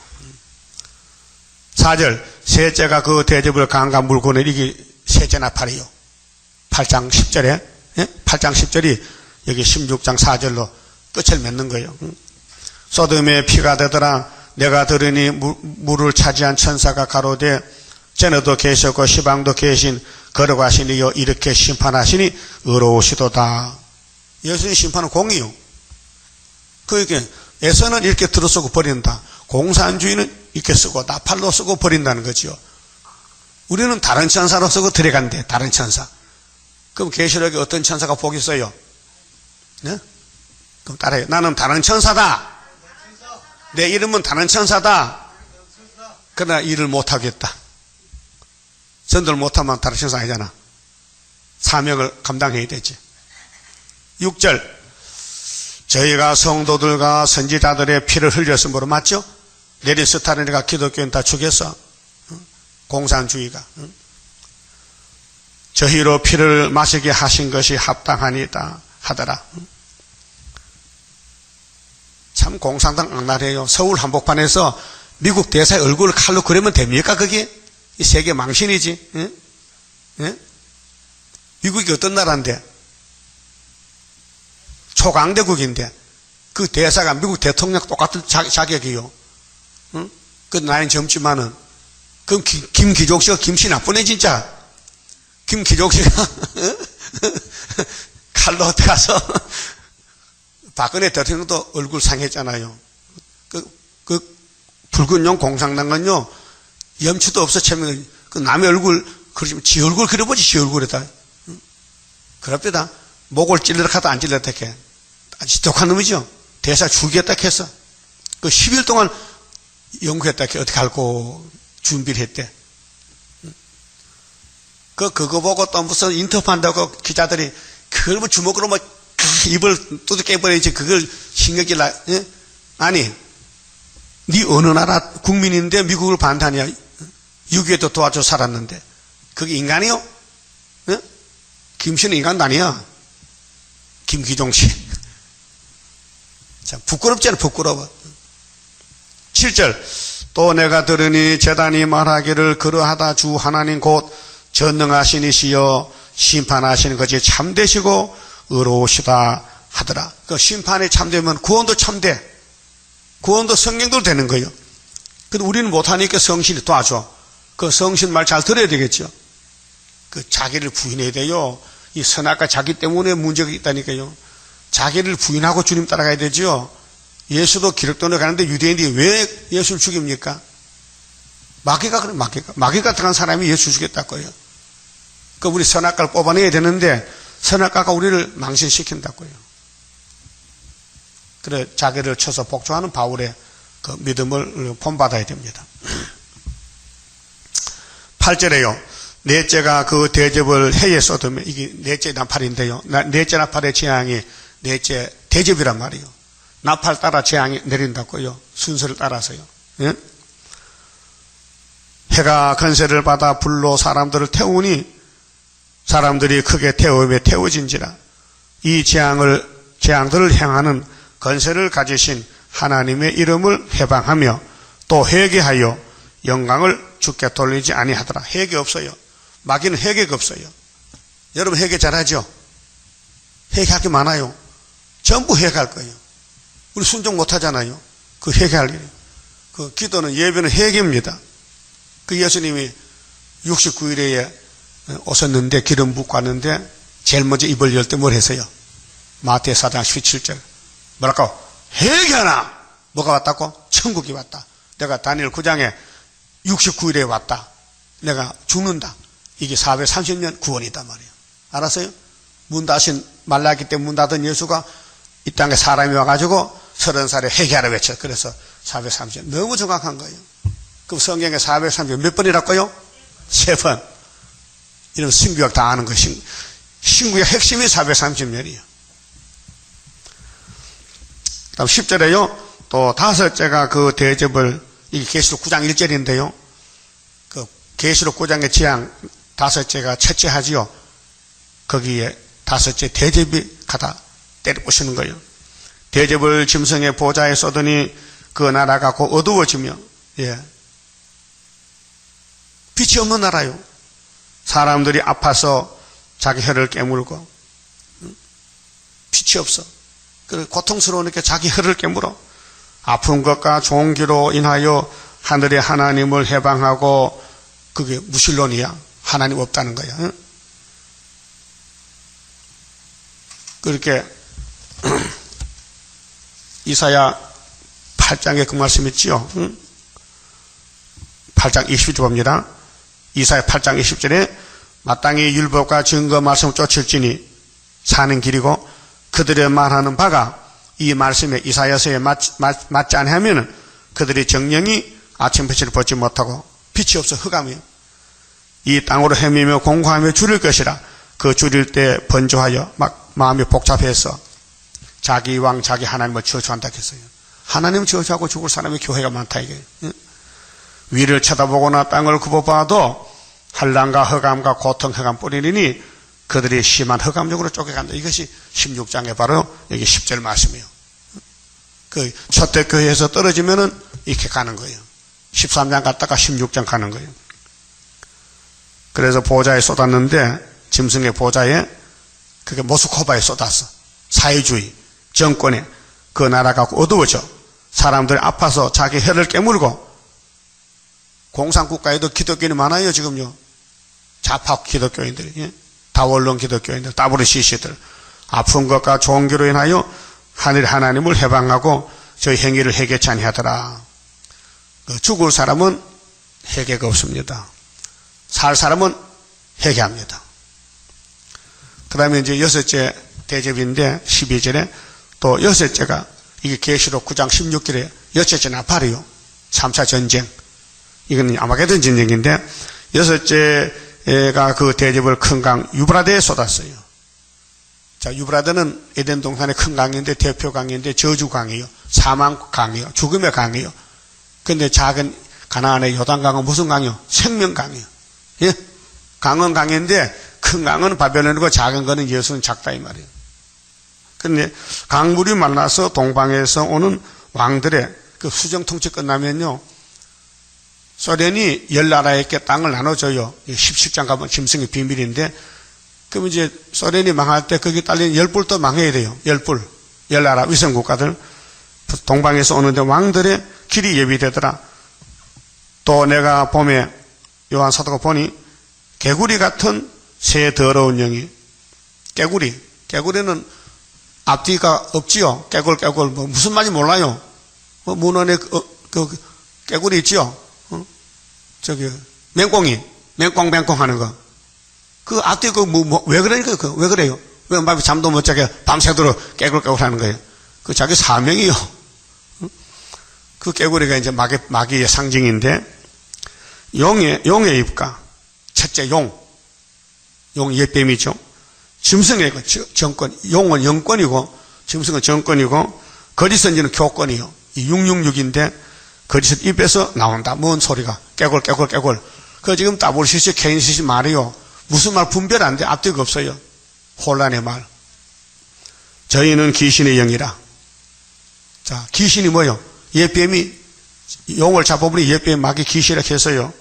4절 셋째가 그 대접을 강간 물건을 이게 셋째 나팔이요. 8장 10절에 8장 10절이 여기 16장 4절로 끝을 맺는 거예요. 소돔에 피가 되더라. 내가 들으니 물을 차지한 천사가 가로되 전에도 계셨고 시방도 계신 걸어가시니요 이렇게 심판하시니 의로우시도다. 예수님 심판은 공이요. 그러니까 에서는 이렇게 들어쓰고 버린다. 공산주의는 이렇게 쓰고 나팔로 쓰고 버린다는 거죠. 우리는 다른 천사로 쓰고 들어간대. 다른 천사. 그럼 계시록에 어떤 천사가 복이 있어요? 네? 그럼 따라해요. 나는 다른 천사다. 내 이름은 다른 천사다. 그러나 일을 못하겠다. 전도를 못하면 다른 천사 아니잖아. 사명을 감당해야 되지. 6절, 저희가 성도들과 선지자들의 피를 흘렸으므로, 맞죠? 네리스타르니가 기독교인 다 죽였어. 공산주의가. 저희로 피를 마시게 하신 것이 합당하니다 하더라. 참 공산당 악랄해요. 서울 한복판에서 미국 대사의 얼굴을 칼로 그리면 됩니까? 그게 이 세계 망신이지. 응? 응? 미국이 어떤 나라인데? 초강대국인데 그 대사가 미국 대통령 똑같은 자격이요. 응? 그 나이는 젊지만은 그럼 김기족 씨가 김씨 나쁘네 진짜. 김기족 씨가 칼로 가서 박근혜 대통령도 얼굴 상했잖아요. 그 붉은 용 공산당은요 염치도 없어 채면 그 남의 얼굴 그러지만 지 얼굴 그려보지 지 얼굴에다. 그럽니다. 목을 찔러라 하다 안 찔러라 했게. 아주 독한 놈이죠. 대사 죽이겠다 했어. 그 10일 동안 연구했다 했게. 어떻게 할고 준비를 했대. 그거 보고 또 무슨 인터뷰한다고 기자들이 그걸 뭐 주먹으로 막 입을 두둑깨버리지 그걸 신경질 나. 예? 아니 네 어느 나라 국민인데 미국을 반대하냐. 6.25도 도와줘 살았는데 그게 인간이요? 예? 김씨는 인간도 아니야. 김기종 씨. 참 부끄럽잖아. 부끄러워. 7절, 또 내가 들으니 제단이 말하기를 그러하다 주 하나님 곧 전능하신 이시여 심판하시는 것이 참되시고 의로우시다 하더라. 그 심판이 참되면 구원도 참돼. 구원도 성경대로 되는 거예요. 근데 우리는 못하니까 성신이 도와줘. 그 성신 말 잘 들어야 되겠죠. 그 자기를 부인해야 돼요. 이 선악과 자기 때문에 문제가 있다니까요. 자기를 부인하고 주님 따라가야 되죠. 예수도 기록도로 가는데 유대인들이 왜 예수를 죽입니까? 마귀가 그래, 마귀가 들어간 사람이 예수 죽였다고요. 그 우리 선악과를 뽑아내야 되는데 선악과가 우리를 망신시킨다고요. 그래 자기를 쳐서 복종하는 바울의 그 믿음을 본받아야 됩니다. 8절에요. 넷째가 그 대접을 해에 쏟으며, 이게 넷째 나팔인데요. 넷째 나팔의 재앙이 넷째 대접이란 말이에요. 나팔 따라 재앙이 내린다고요. 순서를 따라서요. 예? 해가 건세를 받아 불로 사람들을 태우니 사람들이 크게 태우며 태워진지라. 이 재앙들을 행하는 건세를 가지신 하나님의 이름을 회방하며 또 회개하여 영광을 주께 돌리지 아니하더라. 회개 없어요. 마귀는 회개가 없어요. 여러분 회개 잘하죠? 회개할 게 많아요. 전부 회개할 거예요. 우리 순종 못하잖아요. 그 회개할 일이에요. 그 기도는 예배는 회개입니다. 그 예수님이 69일에 오셨는데 기름 붓고 왔는데 제일 먼저 입을 열 때 뭘 했어요? 마태 4장 17절 뭐랄까? 회개하나! 뭐가 왔다고? 천국이 왔다. 내가 다니엘 9장에 69일에 왔다. 내가 죽는다. 이게 430년 구원이다 말이에요. 알았어요? 문 닫으신 말라기 때 문 닫은 예수가 이 땅에 사람이 와가지고 30살에 회개하라 외쳐. 그래서 430년. 너무 정확한 거예요. 그럼 성경에 430몇 번이랄까요? 3번. 이런 신구약 다 아는 거예요. 신구약 핵심이 430년이에요. 다음 10절에요. 또 다섯째가 그 대접을, 이게 계시록 9장 1절인데요. 그 계시록 9장의 재앙 다섯째가 첫째 하지요. 거기에 다섯째 대접이 가다 때려부시는 거예요. 대접을 짐승의 보좌에 쏟으니 그 나라가 곧 어두워지며, 예. 빛이 없는 나라요. 사람들이 아파서 자기 혀를 깨물고, 빛이 없어. 고통스러우니까 자기 혀를 깨물어. 아픈 것과 종기로 인하여 하늘의 하나님을 해방하고, 그게 무신론이야. 하나님 없다는 거야. 응? 그렇게 이사야 8장에 그 말씀 있지요. 응? 8장 20절 봅니다. 이사야 8장 20절에 마땅히 율법과 증거 말씀을 쫓을지니 사는 길이고 그들의 말하는 바가 이 말씀에 이사야서에 맞지 않으면 그들의 정령이 아침빛을 보지 못하고 빛이 없어 흑암이에요. 이 땅으로 헤매며 공고하며 줄일 것이라. 그 줄일 때 번조하여 막 마음이 복잡해서 자기 왕, 자기 하나님을 저주한다 했어요. 하나님을 저주하고 죽을 사람이 교회가 많다 이게. 위를 쳐다보거나 땅을 굽어봐도 한란과 흑암과 고통, 흑암 뿌리니 그들이 심한 흑암적으로 쫓겨간다. 이것이 16장에 바로 여기 10절 말씀이에요. 그 초대교회에서 떨어지면은 이렇게 가는 거예요. 13장 갔다가 16장 가는 거예요. 그래서 보좌에 쏟았는데 짐승의 보좌에 그게 모스코바에 쏟았어. 사회주의 정권에 그 나라가 어두워져 사람들이 아파서 자기 혀를 깨물고 공산국가에도 기독교인이 많아요 지금요. 좌파 기독교인들이, 예? 다원론 기독교인들, WCC들 아픈 것과 종교로 인하여 하늘 하나님을 해방하고 저희 행위를 회개치 아니하더라. 죽을 사람은 회개가 없습니다. 살 사람은 회개합니다. 그 다음에 이제 여섯째 대접인데 12절에 또 여섯째가 이게 계시록 9장 16절에 여섯째 나팔이요. 3차 전쟁. 이건 아마게돈 전쟁인데 여섯째가 그 대접을 큰 강 유브라데에 쏟았어요. 자, 유브라데는 에덴 동산의 큰 강인데 대표 강인데 저주 강이요. 사망 강이요. 죽음의 강이요. 근데 작은 가나안의 요단강은 무슨 강이요? 생명 강이요. 예? 강은 강인데 큰 강은 바벨론이고 작은 거는 예수는 작다 이 말이에요. 근데 강물이 말라서 동방에서 오는 왕들의 그 수정 통치 끝나면요. 소련이 10나라에게 땅을 나눠줘요. 10장 가면 짐승의 비밀인데, 그럼 이제 소련이 망할 때 거기 딸린 10뿔도 망해야 돼요. 10뿔. 10나라 위성국가들. 동방에서 오는데 왕들의 길이 예비되더라. 또 내가 봄에 요한 사도가 보니 개구리 같은 새 더러운 영이, 개구리는 앞뒤가 없지요. 깨굴, 뭐 무슨 말인지 몰라요. 문헌에 깨구리 있지요. 저기 맹꽁이 맹꽁 하는 거. 그 앞뒤 왜 그러니까 왜 그래요? 왜 밤에 잠도 못 자게 밤새도록 깨굴 하는 거예요? 그 자기 사명이요. 그 깨구리가 이제 마귀의 상징인데 용의 입가 첫째 용 옛뱀이죠. 짐승의 정권, 용은 영권이고 짐승은 정권이고 거짓선지는 교권이요. 이 666인데 거짓 입에서 나온다. 뭔 소리가 깨굴. 그 지금 WCC, KNCC 말이요. 무슨 말 분별 안 돼. 앞뒤가 없어요. 혼란의 말. 저희는 귀신의 영이라. 자, 귀신이 뭐요? 옛뱀이 용을 잡아버린 옛뱀 마귀 귀신이라 해서요.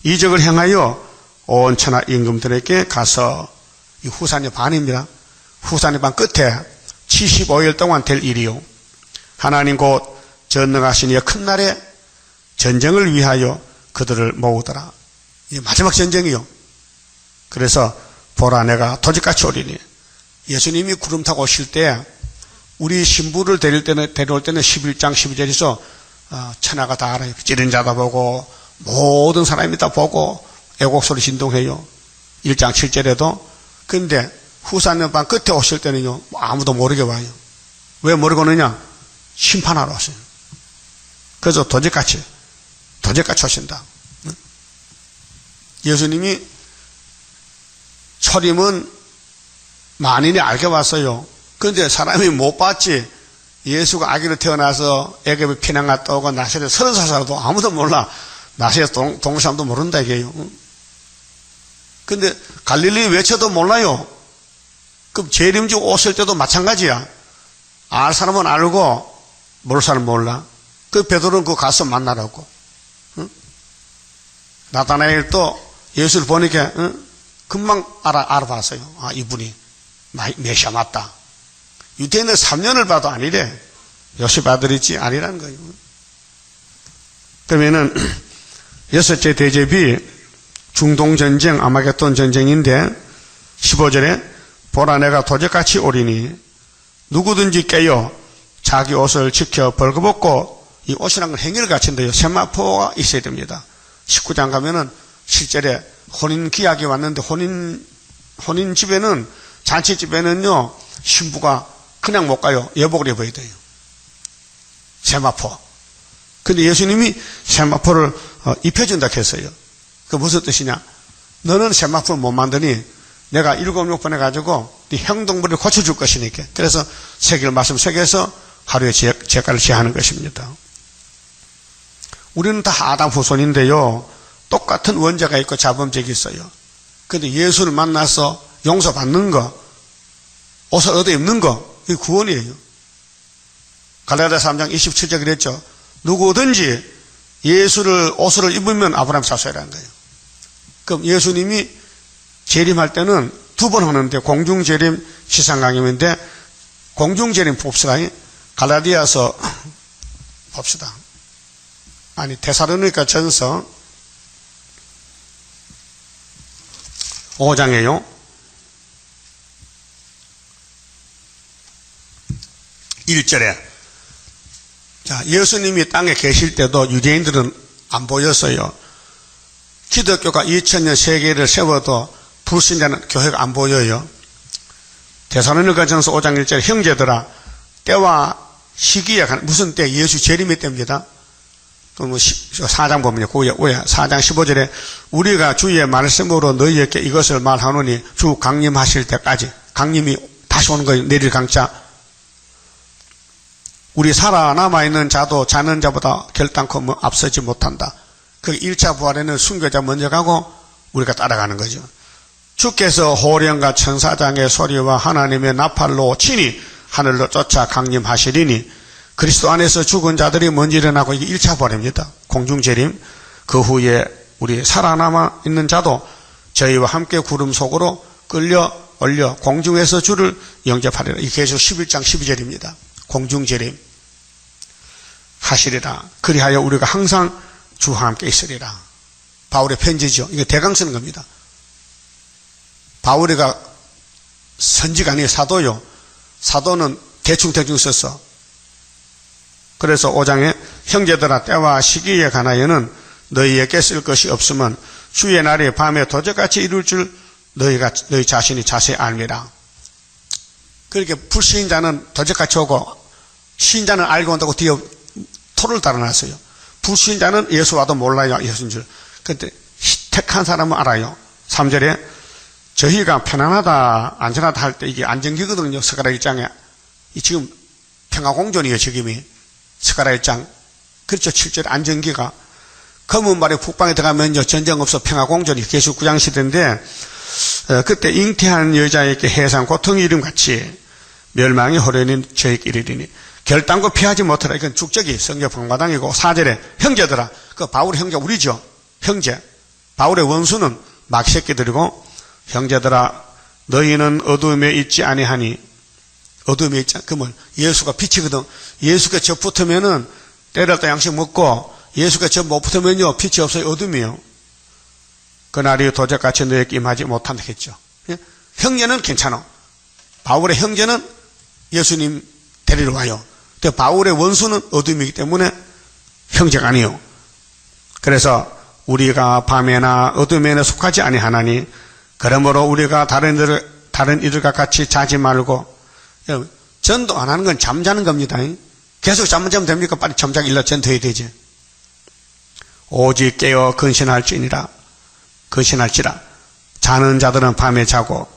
이적을 행하여 온 천하 임금들에게 가서 이 후산의 반입니다. 후산의 반 끝에 75일 동안 될 일이요. 하나님 곧 전능하신 이의 큰 날에 전쟁을 위하여 그들을 모으더라. 이 마지막 전쟁이요. 그래서 보라 내가 도적같이 오리니. 예수님이 구름 타고 오실 때 우리 신부를 데려올 때는 11장 12절에서 천하가 다 알아요. 찌른 자도 보고 모든 사람이 다 보고 애곡소리 진동해요. 1장 7절에도. 근데 후사년 반 끝에 오실 때는요, 아무도 모르게 와요. 왜 모르고 오느냐? 심판하러 왔어요. 그래서 도적같이 오신다. 예수님이 초림은 만인이 알게 왔어요. 그런데 사람이 못 봤지. 예수가 아기로 태어나서 애굽에 피난 갔다 오고 나사렛 30살 살아도 아무도 몰라. 나사렛 동네 사람도 모른다 이게요. 근데 갈릴리 외쳐도 몰라요. 그럼 재림주 오실 때도 마찬가지야. 알 사람은 알고 모를 사람은 몰라. 그 베드로는 그 가서 만나라고. 응? 나타나엘도 예수를 보니까 금방 알아봤어요. 아, 이분이 메시아 맞다. 유대인은 3년을 봐도 아니래. 요셉 아들이지 아니라는 거예요. 그러면은 여섯째 대접이 중동전쟁, 아마겟돈 전쟁인데 15절에 보라 내가 도적같이 오리니 누구든지 깨어 자기 옷을 지켜 벌거벗고, 이 옷이란 건 행위를 갖춘대요. 세마포가 있어야 됩니다. 19장 가면은 실제로 혼인 기약이 왔는데 혼인 집에는, 잔치집에는요 신부가 그냥 못 가요. 예복을 입어야 돼요. 세마포. 근데 예수님이 세마포를 입혀준다 했어요. 그 무슨 뜻이냐? 너는 세마포를 못 만드니 내가 7번 해가지고 네 행동물을 고쳐줄 것이니까. 그래서 새길 말씀 새겨서 하루에 제가를 제하는 것입니다. 우리는 다 아담 후손인데요. 똑같은 원죄가 있고 자범죄가 있어요. 그런데 예수를 만나서 용서받는 거, 옷을 얻어 입는 거, 이게 구원이에요. 갈라디아 3장 27절 그랬죠. 누구든지 예수를 옷을 입으면 아브라함 자손이라는 거예요. 그럼 예수님이 재림할 때는 2번 하는데 공중재림 시상강림인데 공중재림 봅시다. 갈라디아서 봅시다. 아니 데살로니가 전서 5장이에요. 1절에 자, 예수님이 땅에 계실 때도 유대인들은 안 보였어요. 기독교가 2000년 세계를 세워도 불신자는 교회가 안 보여요. 데살로니가 전서 5장 1절에 형제들아 때와 시기에 무슨 때? 예수 재림의 때입니다. 또 4장 보면요. 4장 15절에 우리가 주의 말씀으로 너희에게 이것을 말하노니 주 강림하실 때까지 강림이 다시 오는 거예요. 내릴 강자. 우리 살아남아있는 자도 자는 자보다 결단코 앞서지 못한다. 그 1차 부활에는 순교자 먼저 가고 우리가 따라가는 거죠. 주께서 호령과 천사장의 소리와 하나님의 나팔로 친히 하늘로 쫓아 강림하시리니 그리스도 안에서 죽은 자들이 먼저 일어나고 이게 1차 부활입니다. 공중재림. 그 후에 우리 살아남아 있는 자도 저희와 함께 구름 속으로 끌려 올려 공중에서 주를 영접하리라. 이 계속 11장 12절입니다. 공중재림 하시리라. 그리하여 우리가 항상 주와 함께 있으리라. 바울의 편지죠. 이게 대강 쓰는 겁니다. 바울이가 선지가 아니에요. 사도요. 사도는 대충 썼어. 그래서 5장에 형제들아 때와 시기에 관하여는 너희에게 쓸 것이 없으면 주의 날이 밤에 도적같이 이룰 줄 너희 자신이 자세히 알미라. 그렇게 불신자는 도적같이 오고 신자는 알고 온다고 뒤에 토를 달아놨어요. 불신자는 예수 와도 몰라요. 예수인 줄. 그런데 택한 사람은 알아요. 3절에 저희가 편안하다 안전하다 할 때 이게 안전기거든요. 스가랴 1장에 지금 평화공존이에요. 지금이 스가랴 1장 그렇죠. 7절에 안전기가 검은 말에 북방에 들어가면요 전쟁 없어 평화공존이 계속 9장 시대인데 그때 잉태한 여자에게 해상 고통이 이름같이 멸망이 호련인 저에게 이르리니 결단코 피하지 못하라. 이건 축적이 성경 방마당이고 4절에 형제들아 그 바울의 형제 우리죠. 형제 바울의 원수는 막새끼들이고 형제들아 너희는 어둠에 있지 아니하니 어둠에 있지 그러면 예수가 빛이거든. 예수가 저 붙으면은 때릴 때 양식 먹고 예수가 저 못 붙으면요 빛이 없어요. 어둠이요. 그날이 도적같이 너에게 임하지 못한다 했죠. 형제는 괜찮아. 바울의 형제는 예수님 데리러 와요. 근데 바울의 원수는 어둠이기 때문에 형제가 아니에요. 그래서 우리가 밤에나 어둠에나 속하지 아니하나니 그러므로 우리가 다른 이들과 같이 자지 말고 전도 안 하는 건 잠자는 겁니다. 계속 잠만 자면 됩니까? 빨리 잠자기 일러 전도해야 되지. 오직 깨어 근신할지라 자는 자들은 밤에 자고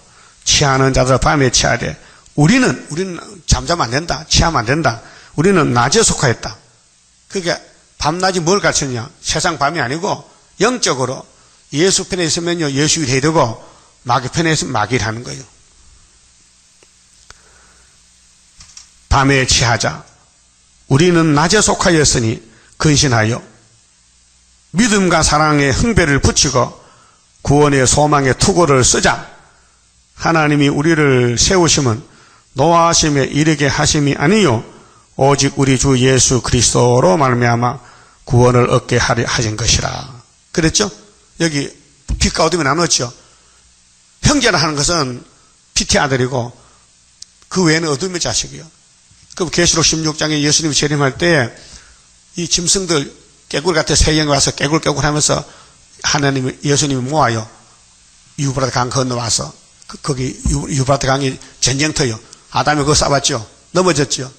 취하는 자들은 밤에 취하되 우리는 잠자면 안 된다. 취하면 안 된다. 우리는 낮에 속하였다. 그게 밤낮이 뭘 가르치느냐? 세상 밤이 아니고 영적으로 예수 편에 있으면요 예수 일해야 되고 마귀 편에 있으면 마귀 일하는 거예요. 밤에 취하자. 우리는 낮에 속하였으니 근신하여 믿음과 사랑의 흥배를 붙이고 구원의 소망의 투구를 쓰자. 하나님이 우리를 세우심은 노하심에 이르게 하심이 아니요 오직 우리 주 예수 그리스도로 말미암아 구원을 얻게 하려 하신 것이라. 그랬죠? 여기 빛과 어둠이 나눴죠. 형제라 하는 것은 빛의 아들이고 그 외에는 어둠의 자식이요. 그럼 계시록 16장에 예수님이 재림할 때 이 짐승들 깨굴 같은 세형이 와서 깨굴 하면서 하나님이 예수님이 모아요. 유브라데 강 건너와서 거기 유브라데 강이 전쟁터요. 아담이 그거 싸봤죠. 넘어졌죠.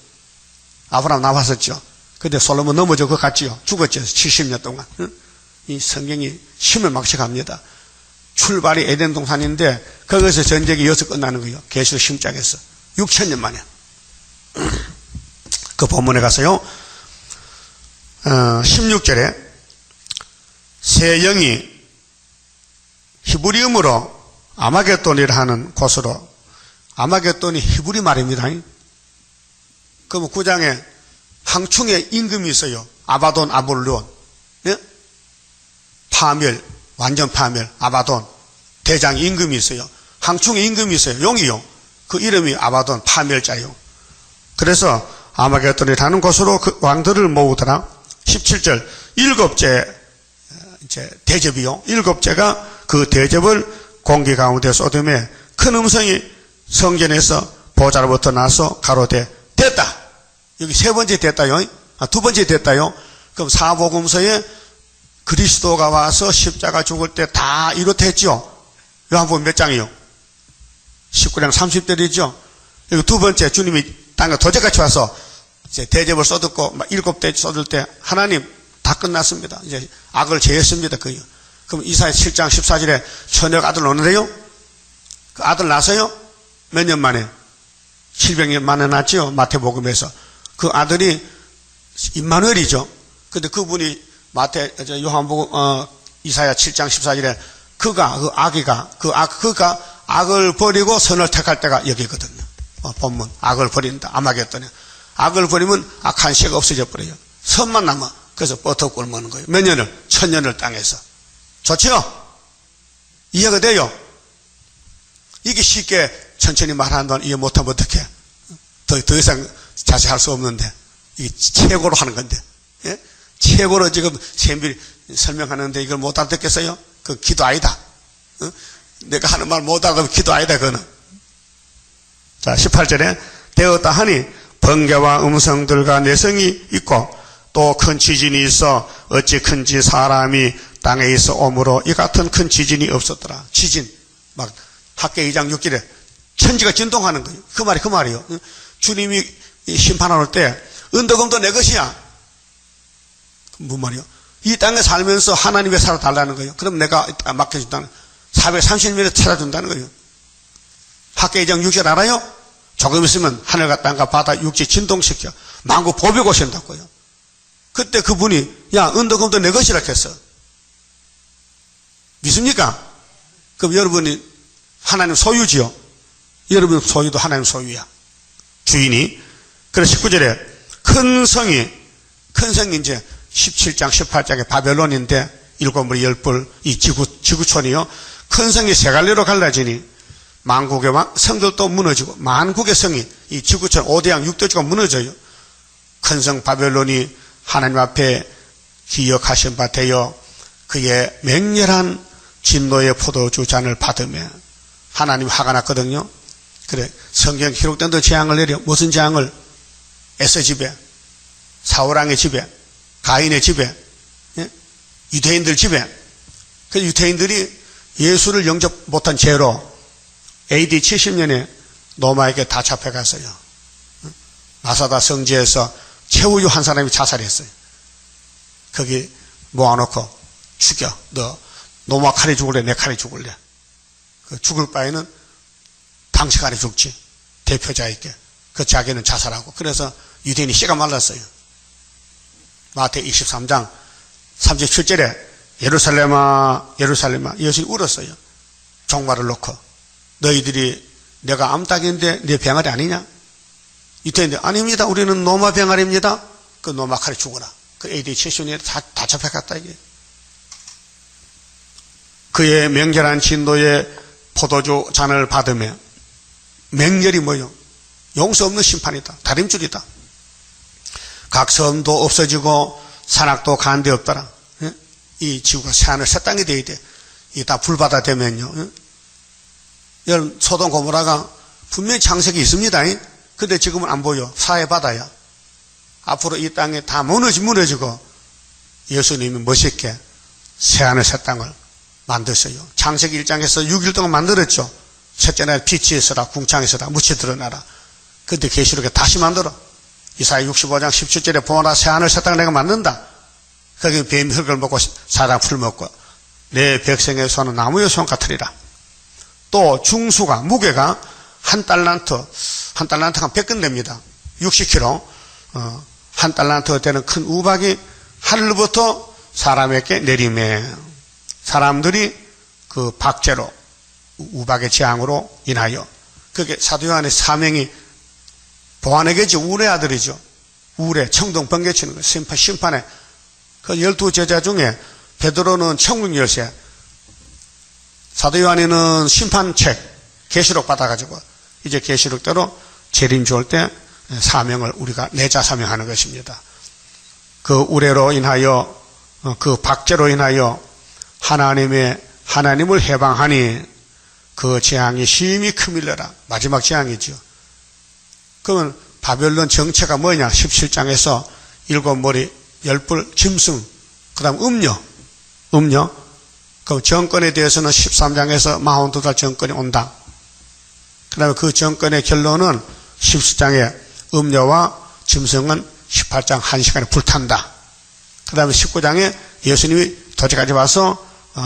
아브라함 나왔었죠. 근데 솔로몬 넘어져 그거 갔지요. 죽었죠. 70년 동안. 이 성경이 힘을 막쳐갑니다. 출발이 에덴 동산인데 거기서 전쟁이 여기서 끝나는 거예요. 계시록 16장에서 6,000년 만에. 그 본문에 가서요. 16절에 새 영이 히브리음으로 아마겟돈이라 하는 곳으로, 아마겟돈이 히브리 말입니다. 그럼 9장에 항충의 임금이 있어요. 아바돈, 아볼론. 네? 파멸, 완전 파멸, 아바돈. 대장 임금이 있어요. 항충의 임금이 있어요. 용이요. 그 이름이 아바돈, 파멸자요. 그래서 아마겟돈이라는 곳으로 그 왕들을 모으더라. 17절, 일곱째 이제 대접이요. 일곱째가 그 대접을 공기 가운데 쏟음에 큰 음성이 성전에서 보좌로부터 나서 가로되 됐다. 여기 세 번째 됐다요. 두 번째 됐다요. 그럼 사복음서에 그리스도가 와서 십자가 죽을 때 다 이렇댔죠. 요한복음 몇 장이요? 19장 30절이죠. 여기 두 번째 주님이 땅에 도적같이 와서 이제 대접을 쏟았고 일곱 대 쏟을 때 하나님 다 끝났습니다. 이제 악을 제했습니다. 그요. 그럼 이사야 7장 14절에 처녀가 아들 오는데요. 그 아들 낳았어요. 몇 년 만에? 700년 만에 낳았죠. 마태복음에서. 그 아들이 임마누엘이죠. 근데 그분이 요한복음 이사야 7장 14절에 그가 악을 버리고 선을 택할 때가 여기거든요. 본문 악을 버린다. 아마겟돈에 악을 버리면 악한 씨가 없어져 버려요. 선만 남아. 그래서 뻗어 굶는 거예요. 몇 년을? 1000년을 땅에서. 좋죠? 이해가 돼요? 이게 쉽게 천천히 말하는 동안 이해 못하면 어떡해? 더 이상 자세할 수 없는데 이게 최고로 하는 건데, 예? 최고로 지금 샘빌 설명하는데 이걸 못 알아듣겠어요? 그 기도 아니다. 내가 하는 말 못 알아듣으면 기도 아니다. 그거는. 자, 18절에 되었다 하니 번개와 음성들과 내성이 있고 또 큰 지진이 있어 어찌 큰지 사람이 땅에 있어 오므로 이 같은 큰 지진이 없었더라. 지진 막 학계 2장 6절에 천지가 진동하는 거예요. 그 말이에요. 주님이 심판할 때 언덕음도 내 것이야. 뭔 말이요? 이 땅에 살면서 하나님의 살아달라는 거예요. 그럼 내가 맡겨준다는 430년에 찾아준다는 거예요. 학계 2장 6절 알아요? 조금 있으면 하늘과 땅과 바다 육지 진동시켜 만국 보복 오신다고요. 그때 그분이 야 언덕음도 내 것이라 했어. 믿습니까? 그럼 여러분이 하나님 소유지요. 여러분 소유도 하나님 소유야. 주인이. 그래서 19절에 큰 성이 이제 17장 18장의 바벨론인데 7물이 10불 이 지구촌이요. 큰 성이 세 갈래로 갈라지니 만국의 왕 성들도 무너지고 만국의 성이 이 지구촌 5대양 6대주가 무너져요. 큰 성 바벨론이 하나님 앞에 기억하신 바 되어 그의 맹렬한 진노의 포도주 잔을 받으며 하나님 화가 났거든요. 그래 성경 기록된 데 재앙을 내려. 무슨 재앙을? 에서 집에, 사울왕의 집에, 가인의 집에, 예? 유대인들 집에. 그 유대인들이 예수를 영접 못한 죄로 AD 70년에 로마에게 다 잡혀갔어요. 마사다 성지에서 최우유 한 사람이 자살했어요. 거기 모아놓고 죽여. 너 로마 칼이 죽을래? 내 칼이 죽을래? 그 죽을 바에는 당시 칼이 죽지. 대표자에게. 그 자기는 자살하고. 그래서 유대인이 씨가 말랐어요. 마태 23장 37절에 예루살렘아 예루살렘아 예수님이 울었어요. 종말을 놓고 너희들이 내가 암탉인데 내 병아리 아니냐? 유대인들 아닙니다. 우리는 로마 병아리입니다. 그 로마 칼이 죽어라. 그 AD 70년에 다 잡혀갔다 이게. 그의 맹렬한 진노의 포도주 잔을 받으며 맹렬이 뭐요? 용서 없는 심판이다. 다림줄이다. 각 섬도 없어지고 산악도 가는데 없더라. 예? 이 지구가 새하늘 새 땅이 되어야 돼. 이게 다 불바다 되면요. 예? 여러분 소돔 고모라가 분명히 창세기 있습니다. 예? 근데 지금은 안 보여. 사해바다야. 앞으로 이 땅에 다 무너지고 예수님이 멋있게 새하늘 새 땅을 만드셔요. 창세기 1장에서 6일 동안 만들었죠. 첫째 날 빛이 있어라 궁창에서라 무치 드러나라. 근데 계시록에 다시 만들어. 이사야 65장 17절에 보아라 새하늘 새 땅을 내가 만든다. 거기 뱀이 흙을 먹고 사람 풀 먹고 내 백성의 손은 나무의 손 같으리라. 또 중수가 무게가 한 달란트가 한 100근 됩니다. 60kg. 한 달란트 되는 큰 우박이 하늘로부터 사람에게 내리매 사람들이 그 박제로 우박의 재앙으로 인하여 그게 사도 요한의 사명이 보아내겠죠. 우레 아들이죠. 우레 청동 번개치는 거 심판에 그 12제자 중에 베드로는 천국 열쇠, 사도 요한이는 심판책 계시록 받아가지고 이제 계시록대로 재림 주올 때 사명을 우리가 내자 사명하는 것입니다. 그 우레로 인하여 그 박제로 인하여 하나님을 해방하니 그 재앙이 심히 크밀려라. 마지막 재앙이죠. 그러면 바벨론 정체가 뭐냐? 17장에서 7머리 10뿔 짐승, 그 다음 음녀. 그 정권에 대해서는 13장에서 42달 정권이 온다. 그 다음에 그 정권의 결론은 14장에 음녀와 짐승은 18장 1시간에 불탄다. 그 다음에 19장에 예수님이 도제까지 와서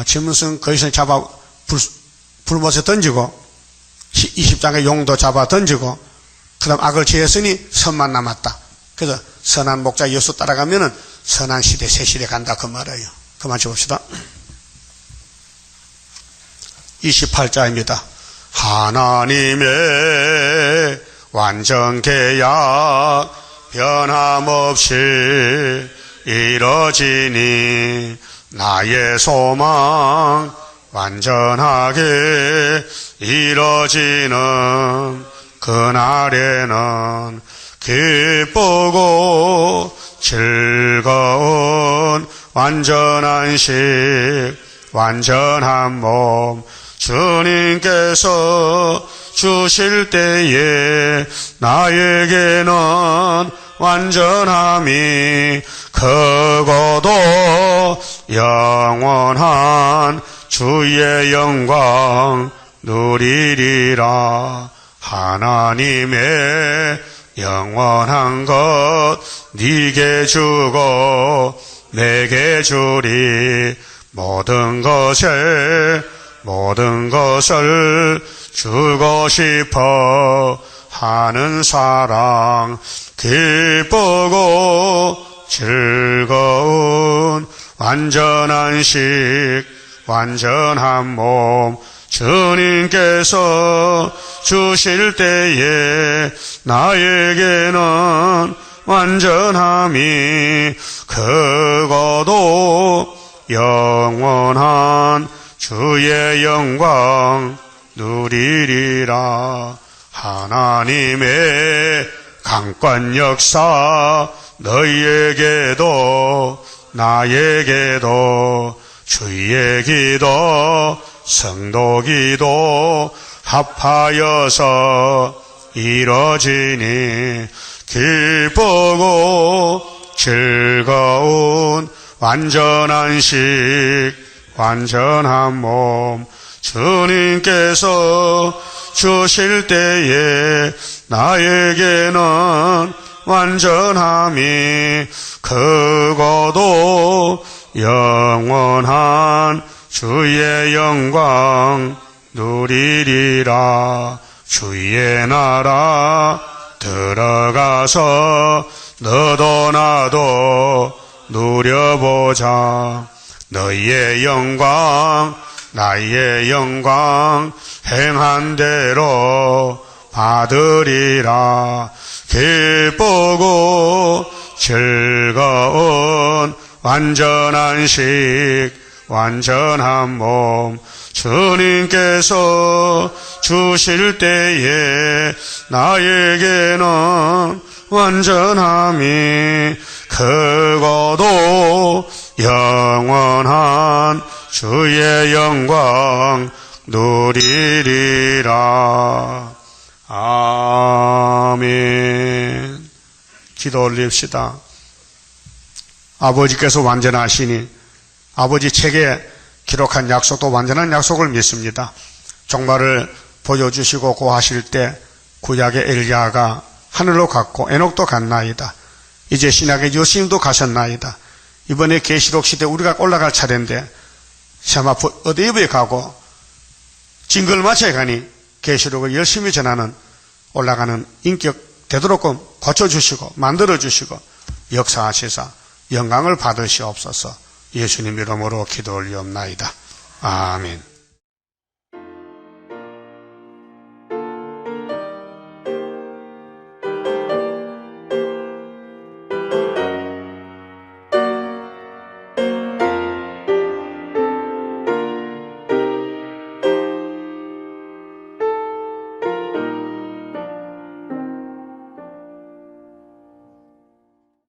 짐승 거기서 잡아 불못에 던지고 20장에 용도 잡아 던지고 그 다음 악을 제했으니 선만 남았다. 그래서 선한 목자 예수 따라가면은 선한 시대 새 시대 간다 그 말이에요. 그만 쳐봅시다. 28자입니다. 하나님의 완전 계약 변함없이 이뤄지니 나의 소망 완전하게 이뤄지는 그날에는 기쁘고 즐거운 완전한 식 완전한 몸 주님께서 주실 때에 나에게는 완전함이 크고도 영원한 주의 영광 누리리라. 하나님의 영원한 것 네게 주고 내게 주리. 모든 것을 주고 싶어 하는 사랑 기쁘고 즐거운 완전한 식 완전한 몸 주님께서 주실 때에 나에게는 완전함이 크고도 영원한 주의 영광 누리리라. 하나님의 강권 역사 너희에게도 나에게도 주의 기도 성도 기도 합하여서 이뤄지니 기쁘고 즐거운 완전한 식 완전한 몸 주님께서 주실 때에 나에게는 완전함이 크고도 영원한 주의 영광 누리리라. 주의 나라 들어가서 너도 나도 누려보자. 너희의 영광 나의 영광 행한 대로 받으리라. 기쁘고 즐거운 완전한 식 완전한 몸 주님께서 주실 때에 나에게는 완전함이 크고도 영원한 주의 영광 누리리라. 아멘. 기도 올립시다. 아버지께서 완전하시니 아버지 책에 기록한 약속도 완전한 약속을 믿습니다. 종말을 보여주시고 고하실 때 구약의 엘리야가 하늘로 갔고 에녹도 갔나이다. 이제 신약의 예수님도 가셨나이다. 이번에 계시록 시대 우리가 올라갈 차례인데 세마포 어디에 가고 징글마차에 가니 계시록을 열심히 전하는 올라가는 인격 되도록끔 고쳐주시고 만들어주시고 역사하시사 영광을 받으시옵소서. 예수님 이름으로 기도 올리옵나이다. 아멘.